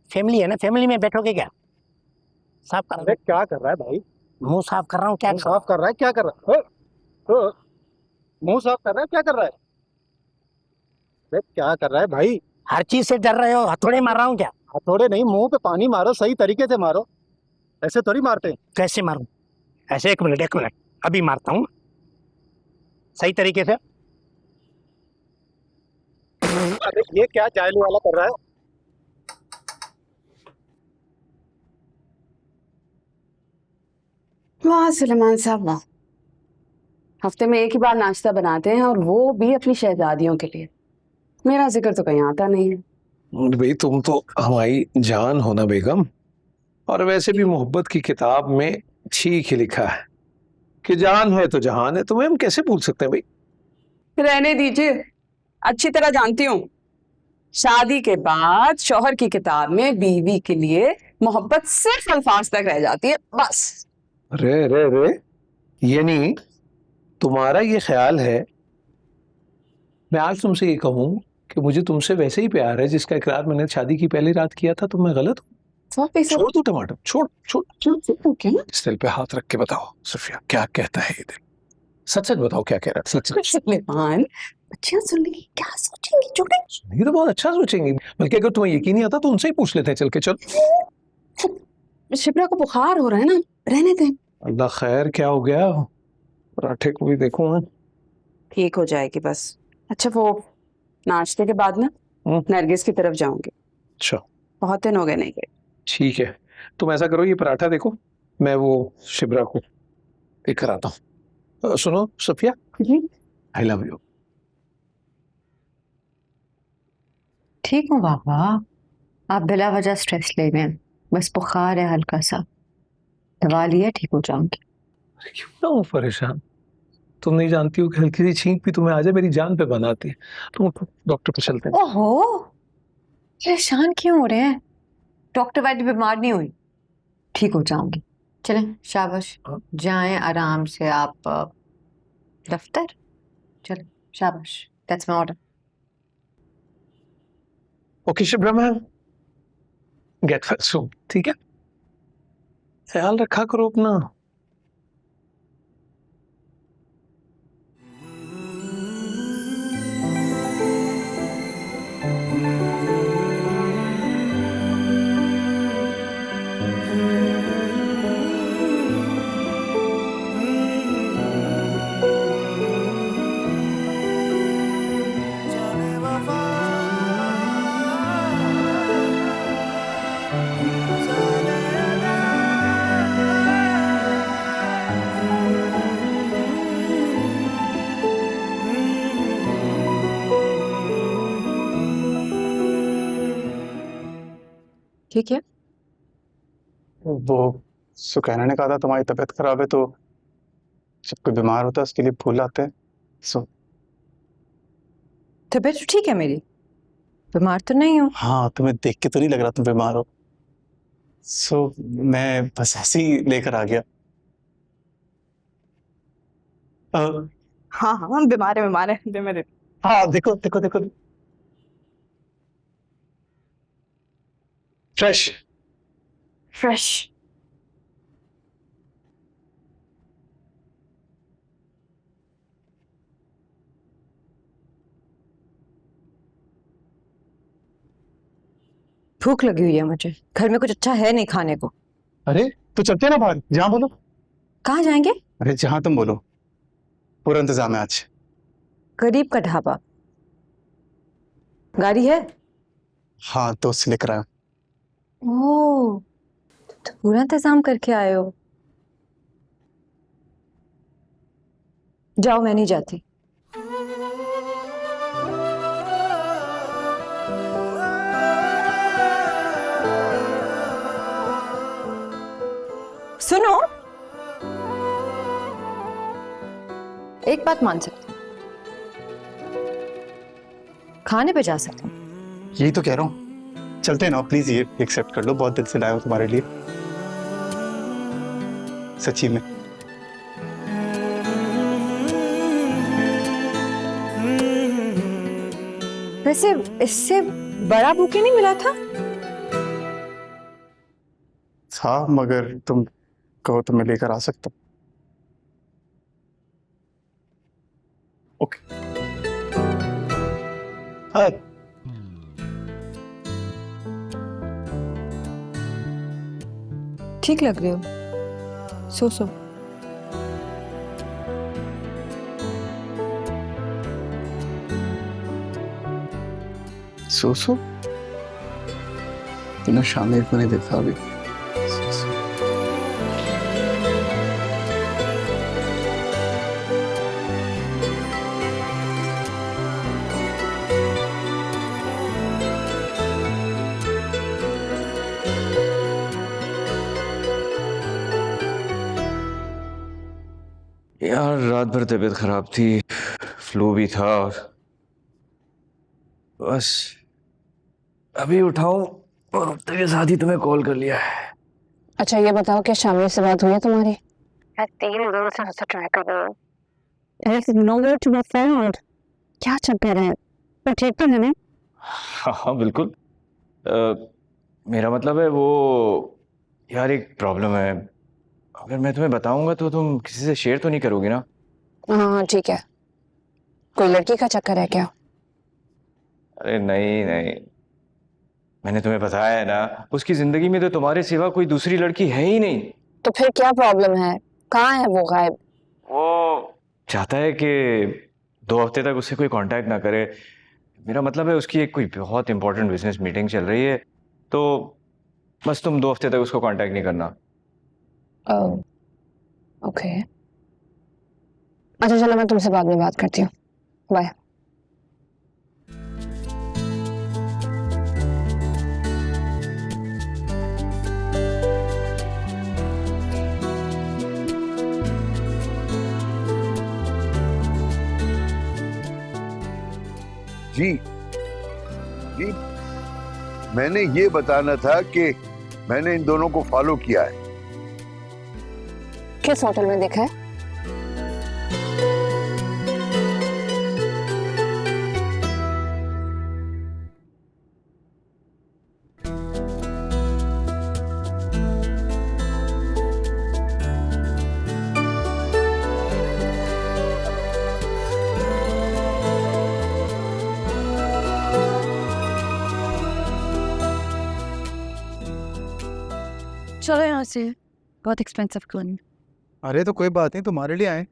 फैमिली है ना, फैमिली में बैठोगे क्या? साफ कर रहा क्या कर रहा है भाई? हूं, मुंह साफ कर रहा हूँ। क्या कर रहा हूँ? साफ कर रहा है? क्या कर रहा है? मुंह साफ कर रहा है? क्या कर रहा है? क्या कर रहा है भाई? हर चीज से डर रहे हो, हथौड़े मार रहा हूँ क्या? हथौड़े नहीं, मुंह पे पानी मारो, सही तरीके से मारो, ऐसे थोड़ी मारते हैं। कैसे मारूं? ऐसे, एक मिनट अभी मारता हूँ सही तरीके से। अरे ये क्या जायलू वाला कर रहा है? वाह सुलेमान साहब वाह, हफ्ते में एक ही बार नाश्ता बनाते हैं और वो भी अपनी शहजादियों के लिए। मेरा जिक्र तो कहीं आता नहीं है। भाई तुम तो हमारी जान हो ना बेगम, और वैसे भी मोहब्बत की किताब में ठीक ही लिखा है कि जान है तो जहान है। तुम्हें हम कैसे भूल सकते हैं भाई? रहने दीजिए, अच्छी तरह जानती हूँ। शादी के बाद शौहर की किताब में बीवी के लिए मोहब्बत सिर्फ अल्फाज तक रह जाती है, बस। रे रे रे, यानी तुम्हारा ये ख्याल है मैं आज तुमसे ये कहूँ कि मुझे तुमसे वैसे ही प्यार है जिसका इकरार मैंने शादी की पहली रात किया था, तो मैं गलत हूँ? छोड़ दो टमाटर, छोड़ छोड़ छोड़। इस दिल पे हाथ रख के बताओ सफिया, क्या कहता है ये दिल? सच सच बताओ, क्या कह रहा है? सच सच। सुलेमान, बच्चियां सुन लेंगी, क्या सोचेंगी? छोटे ये तो बहुत अच्छा सोचेंगी, बल्कि अगर तुम्हें यकीन नहीं आता तो उनसे ही पूछ लेते हैं चल के। चल, शिप्रा को बुखार हो रहा है ना, रहने दें। अल्लाह खैर, क्या हो गया? पराठे को भी देखो। मैं ठीक हो जाएगी बस। अच्छा वो नाश्ते के बाद ना नरगिस की तरफ जाऊंगी। अच्छा बहुत दिन हो गए नहीं गए। ठीक है, तुम ऐसा करो, ये पराठा देखो, मैं वो शिब्रा को एक कराता हूँ। सुनो सफिया, आई लव यू। ठीक हूँ पापा, आप बिला वजह स्ट्रेस ले रहे हैं, बस बुखार है हल्का सा, दवा लिया ठीक हो जाऊंगी। क्यों ना हूँ परेशान? तुम नहीं जानती हो कि हल्की सी छींक भी तुम्हें आजा मेरी जान पे बनाती है। तुम डॉक्टर पे चलते हैं। ओहो, परेशान क्यों हो रहे हैं? डॉक्टर वाली बीमार नहीं हुई, ठीक हो जाऊंगी। चलें, शाबाश, जाएं आराम से आप दफ्तर। चलें, शाबाश, that's my order. Okay Shibra ma'am, get well soon, ठीक है? ख्याल रखा करो अपना। ठीक है, वो सुकैना ने कहा था तुम्हारी तबीयत खराब है, तो जब कोई बीमार होता है उसके लिए फूल आते हैं। सो तबीयत तो ठीक है मेरी, बीमार तो नहीं हूँ। हाँ, तुम्हें देख के तो नहीं लग रहा तुम बीमार हो। सो मैं बस ऐसे ही लेकर आ गया। हाँ हाँ, बीमार है दे मेरे। हाँ देखो देखो देखो, फ्रेश फ्रेश। भूख लगी हुई है मुझे, घर में कुछ अच्छा है नहीं खाने को। अरे तो चलते हैं ना बाहर, जहाँ बोलो। कहाँ जाएंगे? अरे जहाँ तुम बोलो, पूरा इंतजाम है आज। गरीब का ढाबा। गाड़ी है? हाँ दोस्त से लेकर आया। ओह, तो पूरा इंतजाम करके आए हो। जाओ, मैं नहीं जाती। सुनो, एक बात मान सकती हूँ, खाने पे जा सकती हूँ। यही तो कह रहा हूँ, चलते हैं ना प्लीज, ये एक्सेप्ट कर लो, बहुत दिल से लाया हूँ तुम्हारे लिए, सच्ची में। वैसे इससे बड़ा बुके नहीं मिला था? हाँ, मगर तुम कहो तो मैं लेकर आ सकता हूँ। ओके। हाँ, ठीक लग रहे हो, सो सो इतना शामिल को नहीं देखा अभी। सो। यार रात भर तबीयत खराब थी, फ्लू भी था, और बस अभी उठाऊं और उठते के साथ ही तुम्हें कॉल कर लिया है। अच्छा ये बताओ क्या शामिल से बात हुई है तुम्हारी? क्या चक्कर है? पर ठीक तो है ना? हाँ हाँ बिल्कुल। मेरा मतलब है वो, यार एक प्रॉब्लम है, अगर मैं तुम्हें बताऊंगा तो तुम किसी से शेयर तो नहीं करोगी ना? हाँ ठीक है। कोई लड़की का चक्कर है क्या? अरे नहीं नहीं, मैंने तुम्हें बताया है ना, उसकी जिंदगी में तो तुम्हारे सिवा कोई दूसरी लड़की है ही नहीं। तो फिर क्या प्रॉब्लम है? कहाँ है वो गायब? वो चाहता है कि 2 हफ्ते तक उससे कोई कांटेक्ट ना करे। मेरा मतलब है उसकी एक कोई बहुत इंपॉर्टेंट बिजनेस मीटिंग चल रही है, तो बस तुम 2 हफ्ते तक उसको कांटेक्ट नहीं करना। ओके। अच्छा चलो, मैं तुमसे बाद में बात करती हूँ। बाय। जी जी, मैंने ये बताना था कि मैंने इन दोनों को फॉलो किया है। किस होटल में देखा है? चलो यहाँ से, बहुत एक्सपेंसिव क्लोन। अरे तो कोई बात नहीं, तुम्हारे लिए आए,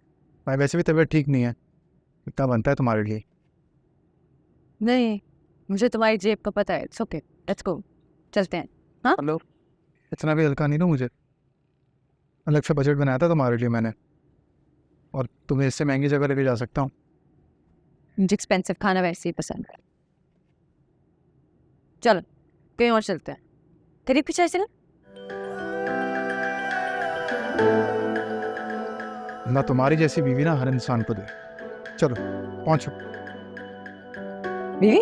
मैं वैसे भी तबीयत ठीक नहीं है, इतना बनता है तुम्हारे लिए। नहीं, मुझे तुम्हारी जेब का पता है। इट्स ओके, लेट्स गो, चलते हैं। हाँ हेलो, इतना भी हल्का नहीं ना, मुझे अलग से बजट बनाया था तुम्हारे लिए मैंने, और तुम्हें इससे महंगी जगह लेके जा सकता हूँ। मुझे एक्सपेंसिव खाना वैसे ही पसंद है। चलो कहीं और चलते हैं। तेरे पीछे ऐसे ना, ना तुम्हारी जैसी बीवी ना हर इंसान को दे। चलो पहुंचो। बीवी?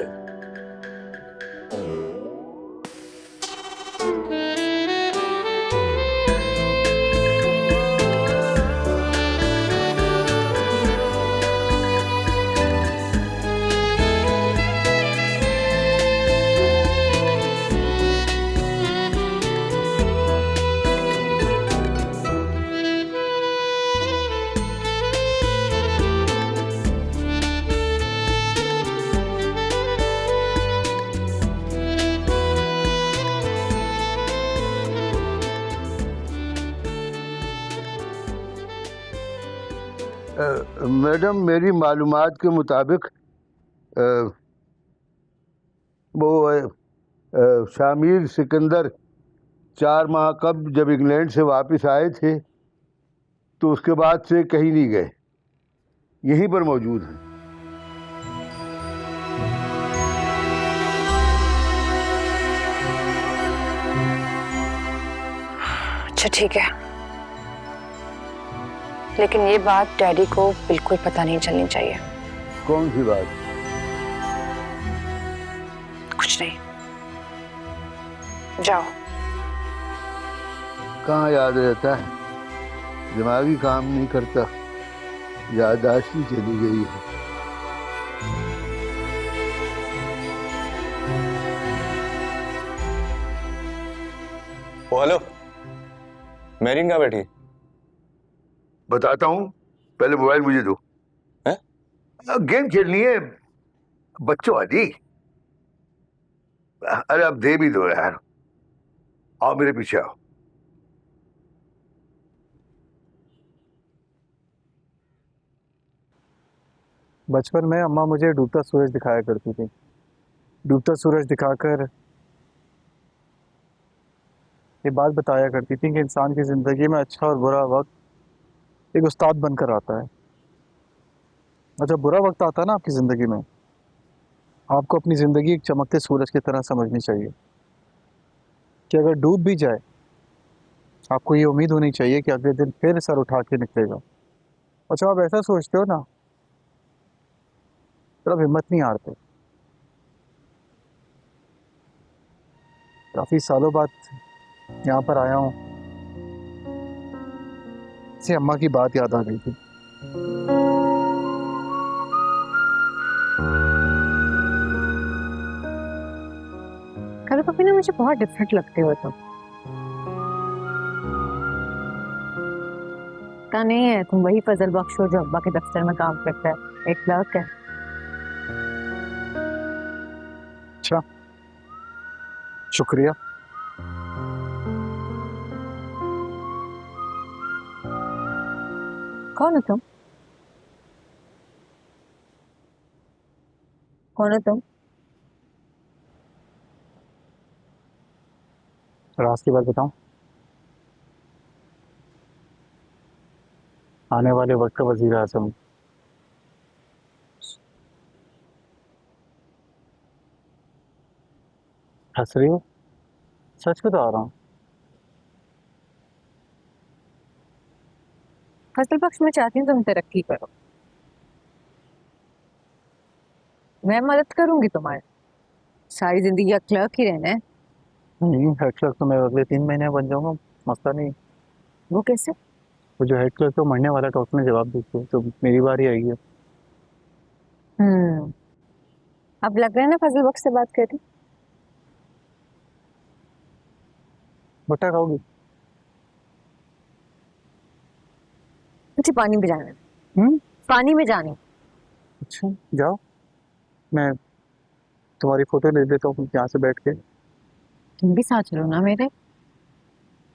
मैडम मेरी मालूमात के मुताबिक वो शामिर सिकंदर 4 माह कब जब इंग्लैंड से वापस आए थे तो उसके बाद से कहीं नहीं गए। यहीं पर मौजूद हैं। अच्छा ठीक है, लेकिन ये बात डैडी को बिल्कुल पता नहीं चलनी चाहिए। कौन सी बात? कुछ नहीं, जाओ। कहाँ याद रहता है, दिमागी काम नहीं करता, याददाश्त ही चली गई है। ओ हेलो, मेरीन कहाँ बैठी? बताता हूँ, पहले मोबाइल मुझे दो। हैं? गेम खेलनी है बच्चों वाली। अरे अब दे भी दो यार, आओ मेरे पीछे आओ। बचपन में अम्मा मुझे डूबता सूरज दिखाया करती थी। डूबता सूरज दिखाकर ये बात बताया करती थी कि इंसान की ज़िंदगी में अच्छा और बुरा वक्त एक उस्ताद बनकर आता है। और जब बुरा वक्त आता है ना आपकी ज़िंदगी में, आपको अपनी ज़िंदगी एक चमकते सूरज की तरह समझनी चाहिए कि अगर डूब भी जाए, आपको ये उम्मीद होनी चाहिए कि अगले दिन फिर सर उठा के निकलेगा। और जब आप ऐसा सोचते हो ना, तो आप हिम्मत नहीं हारते। काफ़ी सालों बाद यहाँ पर आया हूँ, से अम्मा की बात याद आ गई थी। कभी कभी ना मुझे बहुत डिफरेंट लगते हो तुम। का नहीं है, तुम वही फजल बख्श हो जो अब्बा के दफ्तर में काम करता है, एक क्लर्क है। अच्छा, शुक्रिया। कौन हो तुम? कौन हो तुम? राज की बात बताऊं, आने वाले वक्त का वजीर आजम। हंस रही हो? सच बता रहा हूँ। फजल बख्श, मैं चाहती हूँ तुम तरक्की करो, मैं मदद करूंगी तुम्हारी। सारी जिंदगी का क्लर्क ही रहना है? नहीं, हेड क्लर्क तो मैं अगले 3 महीने में बन जाऊंगा, मसला नहीं। वो कैसे? वो जो हेड क्लर्क तो मरने वाला था, उसने जवाब दीजिए, तो मेरी बारी आएगी। अब लग रहा है ना फजल बख्श से बात कर रही। भुट्टा खाओगी? मुझे पानी में जाना है। पानी में जाना है। अच्छा जाओ, मैं तुम्हारी फोटो ले लेता हूँ यहाँ से बैठ के। तुम भी साथ चलो ना मेरे।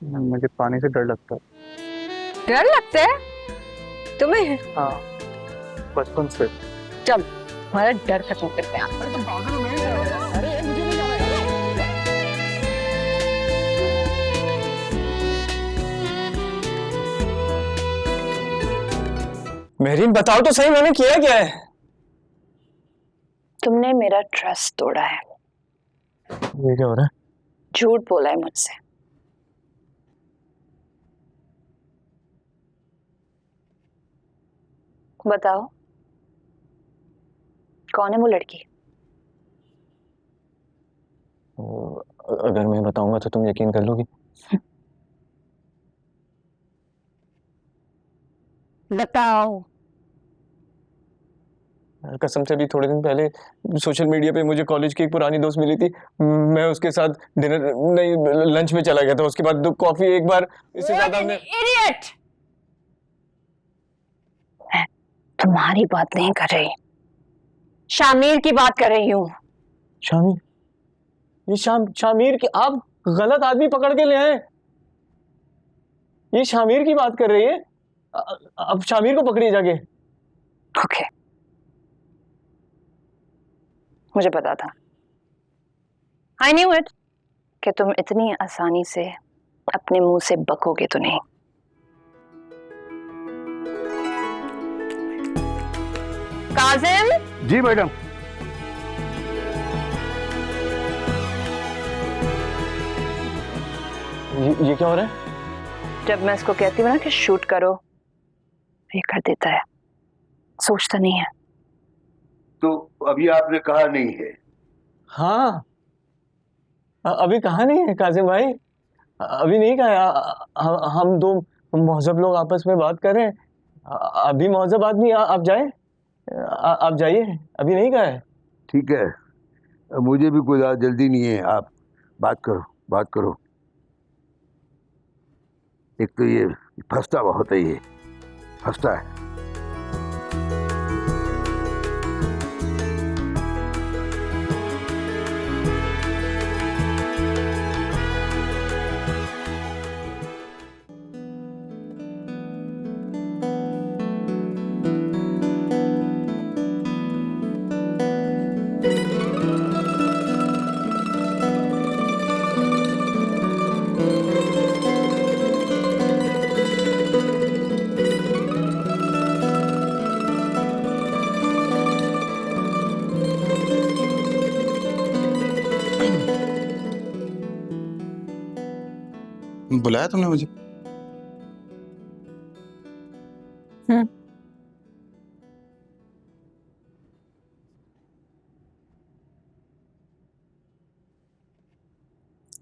मुझे पानी से डर लगता है। डर लगता है तुम्हें? हाँ, बचपन से। चल हमारा डर खत्म करते हैं। मेरीन बताओ तो सही, मैंने किया क्या है? तुमने मेरा ट्रस्ट तोड़ा है। ये क्या हो रहा है? झूठ बोला है मुझसे। बताओ, कौन है वो लड़की? अगर मैं बताऊंगा तो तुम यकीन कर लोगी? बताओ। कसम से, अभी थोड़े दिन पहले सोशल मीडिया पे मुझे कॉलेज की एक पुरानी दोस्त मिली थी। मैं उसके साथ डिनर नहीं लंच में चला गया था। उसके बाद कॉफी एक बार, इससे ज्यादा मैं इडियट! मैं तुम्हारी बात नहीं कर रही, शामिर की बात कर रही हूँ। शामिर? ये शामिर की? आप गलत आदमी पकड़ के ले आए। ये शामिर की बात कर रही है। अब शामिर को पकड़िए जाके। ओके, मुझे पता था। आई न्यू इट कि तुम इतनी आसानी से अपने मुंह से बकोगे तो नहीं। काजिम, जी मैडम। ये क्या हो रहा है? जब मैं इसको कहती हूँ ना कि शूट करो, ये कर देता है, सोचता नहीं है। तो अभी आपने कहा नहीं है? हाँ, अभी कहा नहीं है काजिम भाई, अभी नहीं कहा। हम दो महजब लोग आपस में बात कर रहे हैं। अभी महजब आदमी आप जाए, आप जाइए, अभी नहीं कहा है। ठीक है, मुझे भी कोई ज़्यादा जल्दी नहीं है, आप बात करो, बात करो। एक तो ये फंसता बहुत है, ये फंसता है। बुलाया तुमने मुझे?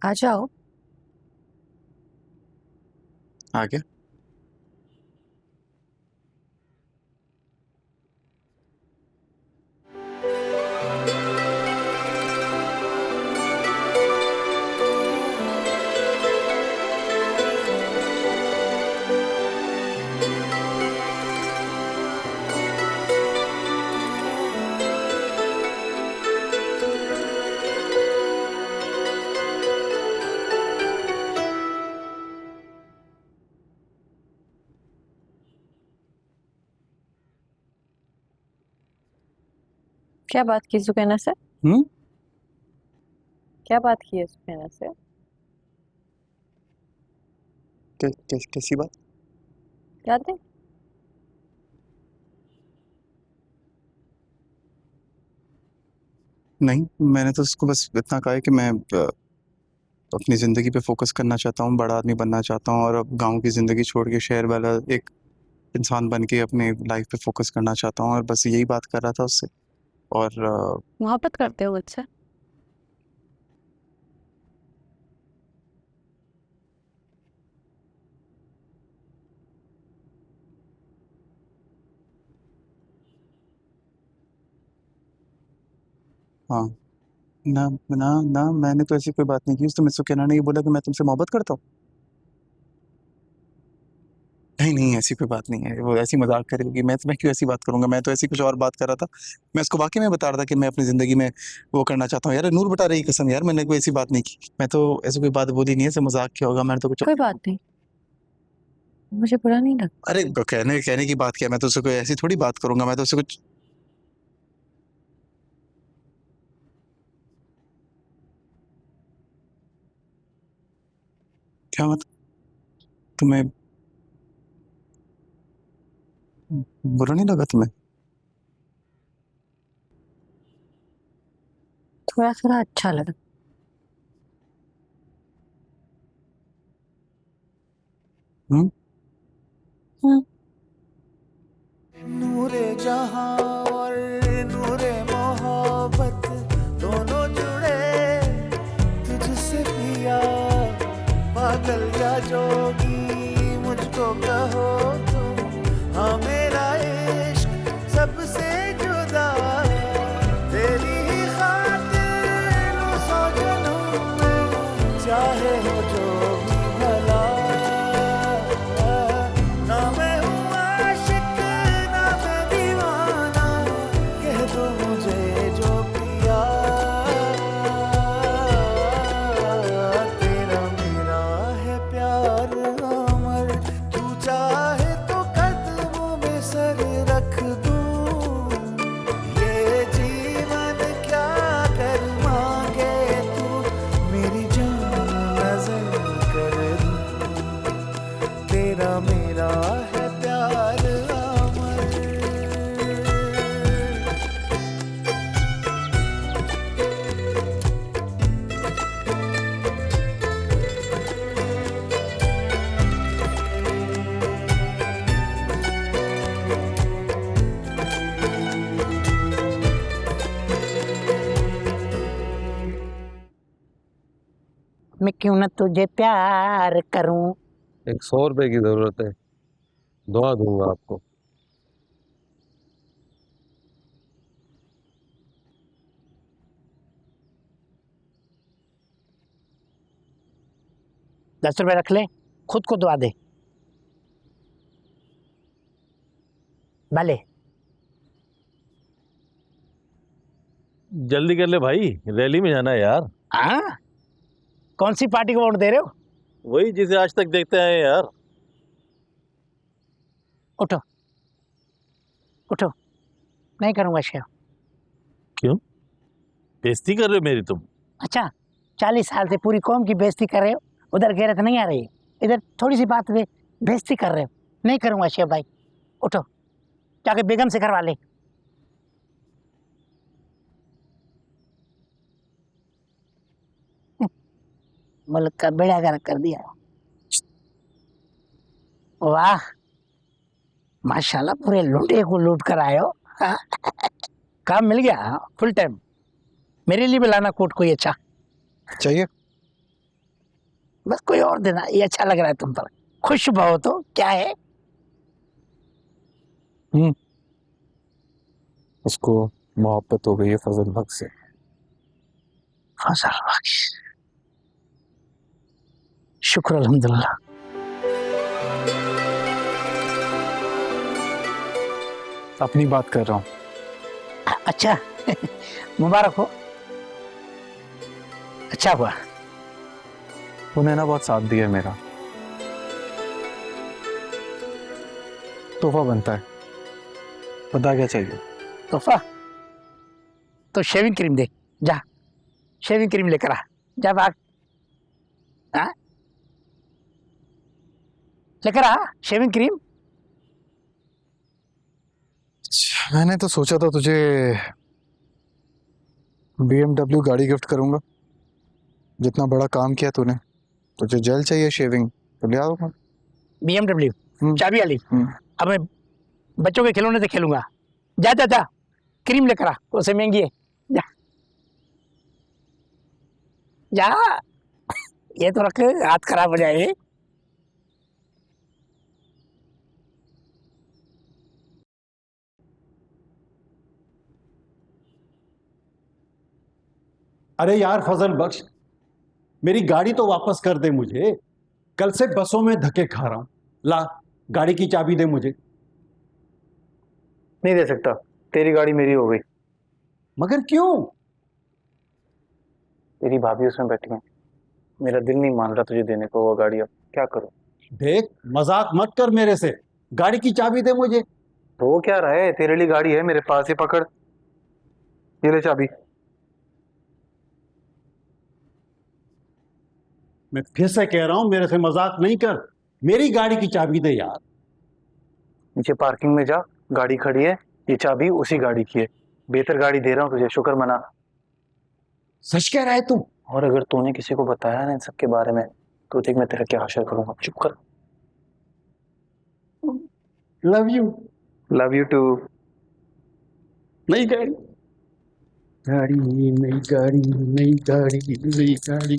आ जाओ। आ गया। क्या बात की सुकैना से? क्या बात की है सुकैना से? कैसी बात? क्या थे? नहीं, मैंने तो उसको बस इतना कहा है कि मैं अपनी ज़िंदगी पे फोकस करना चाहता हूँ, बड़ा आदमी बनना चाहता हूँ और अब गांव की ज़िंदगी छोड़ के शहर वाला एक इंसान बन के अपने लाइफ पे फोकस करना चाहता हूँ और बस यही बात कर रहा था उससे। और मोहब्बत करते हो मुझसे? हाँ, ना ना ना, मैंने तो ऐसी कोई बात नहीं की। तो मुझसे कहना नहीं बोला कि मैं तुमसे मोहब्बत करता हूँ। नहीं नहीं, ऐसी कोई बात नहीं है। वो ऐसी मजाक कर रही होगी। मैं क्यों ऐसी बात करूंगा? मैं तो ऐसी कुछ और बात कर रहा था। मैं उसको वाकई में बता रहा था कि मैं अपनी ज़िंदगी में वो करना चाहता हूँ। यार नूर बता रही कसम, यार मैंने कोई ऐसी बात नहीं की। मैं तो ऐसी कोई बात बोली नहीं है। ऐसे मजाक क्या होगा? मैंने तो कुछ कोई बात नहीं, मुझे बुरा नहीं लगा। अरे कहने की बात क्या? मैं तो उससे कोई ऐसी थोड़ी बात करूंगा। मैं तो उससे कुछ क्या मतलब? तुम्हें बुरा नहीं लगा तुम्हें? थोड़ा थोड़ा अच्छा लगा। नूरे जहां और नूरे मोहब्बत दोनों जुड़े तुझसे पिया, पागल या जोगी मुझको कहो तुम, हाँ मेरा इश्क सबसे जुदा, तेरी ही खातिर लो सौ जन्म में, चाहे हो जो भी भला। ना मैं हूँ आशिक ना मैं दीवाना, कह दो मुझे जो पिया, तेरा मेरा है प्यार अमर, तू चाहे तो कदमों में सर रख दूं, ये जीवन क्या कर मांगे तू, मेरी जान नजर कर दूं, तेरा मेरा है प्यार अमर। मैं क्यों न तुझे प्यार करूं। 100 रुपए की जरूरत है, दुआ दूंगा आपको। ₹10 रख ले, खुद को दुआ दे। भले जल्दी कर ले भाई, रैली में जाना है यार। हाँ, कौन सी पार्टी को वोट दे रहे हो? वही जिसे आज तक देखते आए हैं यार। उठो उठो, नहीं करूंगा शेयर। क्यों बेइज्जती कर रहे हो मेरी तुम? अच्छा, 40 साल से पूरी कौम की बेइज्जती कर रहे हो, उधर गैरत नहीं आ रही, इधर थोड़ी सी बात पे बेइज्जती कर रहे हो। नहीं करूंगा शेयर भाई, उठो जाके बेगम से करवा ले। मुल्क का बेड़ा गर्क कर दिया। वाह माशाल्लाह, पूरे लुटे को लूट कर आए हो। काम मिल गया फुल टाइम। मेरे लिए भी लाना कोट कोई अच्छा। चाहिए? बस कोई और देना, ये अच्छा लग रहा है तुम पर। खुश हो तो क्या है? उसको मोहब्बत हो गई है फजल बख्श से। फजल बख्श, शुक्र अल्हम्दुलिल्लाह। अपनी बात कर रहा हूँ। अच्छा मुबारक हो, अच्छा हुआ। तूने ना बहुत साथ दिया है मेरा। तोहफा बनता है, बता क्या चाहिए? तोहफा तो शेविंग क्रीम दे, जा शेविंग क्रीम लेकर आ, जा भाग। हाँ लेकर आ शेविंग क्रीम। मैंने तो सोचा था तुझे BMW गाड़ी गिफ्ट करूंगा। जितना बड़ा काम किया तूने, तुझे जेल चाहिए शेविंग तो ले आओ। BMW चाबी वाली। अब मैं बच्चों के खिलौने से खेलूंगा। जा जा जा, क्रीम लेकर आ, उसे महंगी है। जा जा, ये तो रख, हाथ खराब हो जाए। अरे यार फजल बख्श, मेरी गाड़ी तो वापस कर दे मुझे। कल से बसों में धक्के खा रहा हूं। ला गाड़ी की चाबी दे मुझे। नहीं दे सकता, तेरी गाड़ी मेरी हो गई। मगर क्यों? तेरी भाभी उसमें बैठी है, मेरा दिल नहीं मान रहा तुझे देने को वो गाड़ी। अब क्या करूं? देख मजाक मत कर मेरे से, गाड़ी की चाबी दे मुझे। तो वो क्या रहा है, तेरे लिए गाड़ी है मेरे पास, ही पकड़, ये ले चाबी। मैं फिर से कह रहा हूं, मेरे से मजाक नहीं कर, मेरी गाड़ी की चाबी दे यार। नीचे पार्किंग में जा, गाड़ी खड़ी है, ये चाबी उसी गाड़ी की है। बेहतर गाड़ी दे रहा हूँ तुझे, शुक्र मना। सच कह रहा है तू? और अगर तूने किसी को बताया ना इन सब के बारे में, तो देख मैं तेरा क्या हाशर करूंगा। चुप कर। Love you. Love you too. नई गाड़ी, गाड़ी नई गाड़ी, नई गाड़ी, नई गाड़ी,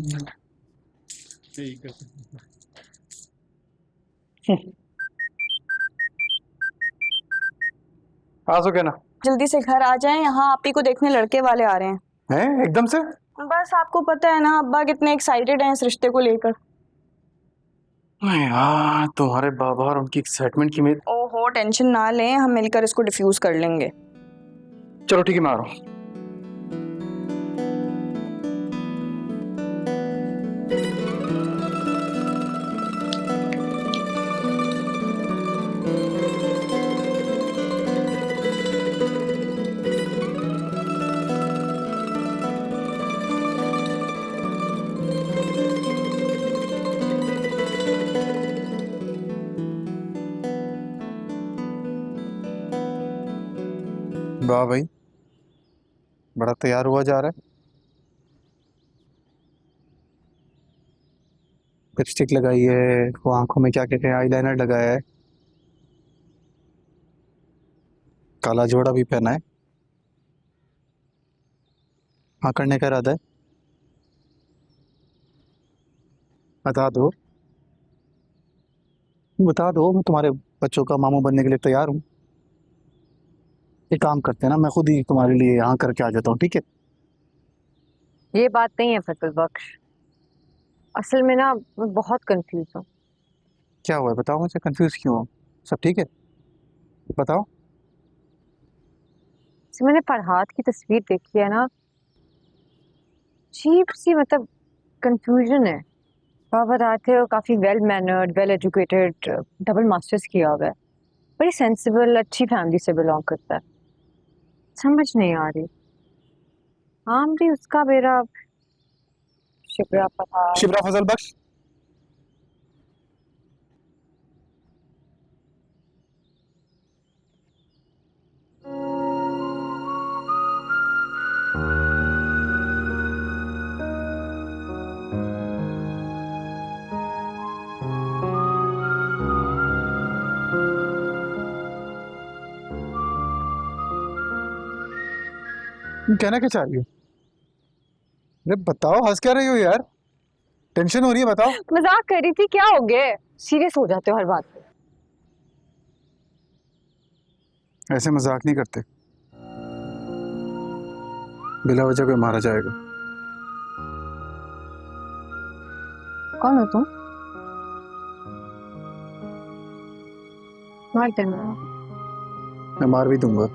नई गाड़ी। आ सके ना? जल्दी से घर आ जाएं, यहाँ आप ही को देखने लड़के वाले आ रहे हैं। हैं एकदम से? बस आपको पता है ना अब्बा कितने एक्साइटेड हैं इस रिश्ते को लेकर। यार तुम्हारे बाबा और उनकी एक्साइटमेंट की मेरी। ओहो टेंशन ना लें, हम मिलकर इसको डिफ्यूज कर लेंगे। चलो ठीक है, मैं आ रहा हूँ। वाह भाई, बड़ा तैयार हुआ जा रहा है। लिपस्टिक लगाई है, वो आंखों में क्या कहते हैं आईलाइनर लगाया है, काला जोड़ा भी पहना है। हाँ करने का इरादा है? बता दो, बता दो, मैं तुम्हारे बच्चों का मामू बनने के लिए तैयार हूँ। एक काम करते हैं ना, मैं खुद ही तुम्हारे लिए यहाँ करके आ जाता हूँ, ठीक है? ये बात नहीं है फजल बख्श, असल में ना मैं बहुत कंफ्यूज हूँ। क्या हुआ है बताओ मुझे, कंफ्यूज क्यों हो? सब ठीक है, बताओ। जैसे मैंने फरहाद की तस्वीर देखी है ना, अजीब सी मतलब कंफ्यूजन है। बाबा बताते हो काफी well mannered, well educated, double masters किया हुआ है, बड़ी सेंसिबल अच्छी फैमिली से बिलोंग करता है। समझ नहीं आ रही। हाँ भी उसका मेरा शिप्रा फरहाद। शिप्रा फजल बख्श। तुम कहना क्या चाह रही हो? अरे बताओ, हंस क्या रही हो यार? टेंशन हो रही है, बताओ। मजाक कर रही थी, क्या हो गया? सीरियस हो जाते हो हर बात पे। ऐसे मजाक नहीं करते, बिला वजह कोई मारा जाएगा। कौन हो तुम? मार देना। मैं मार भी दूंगा।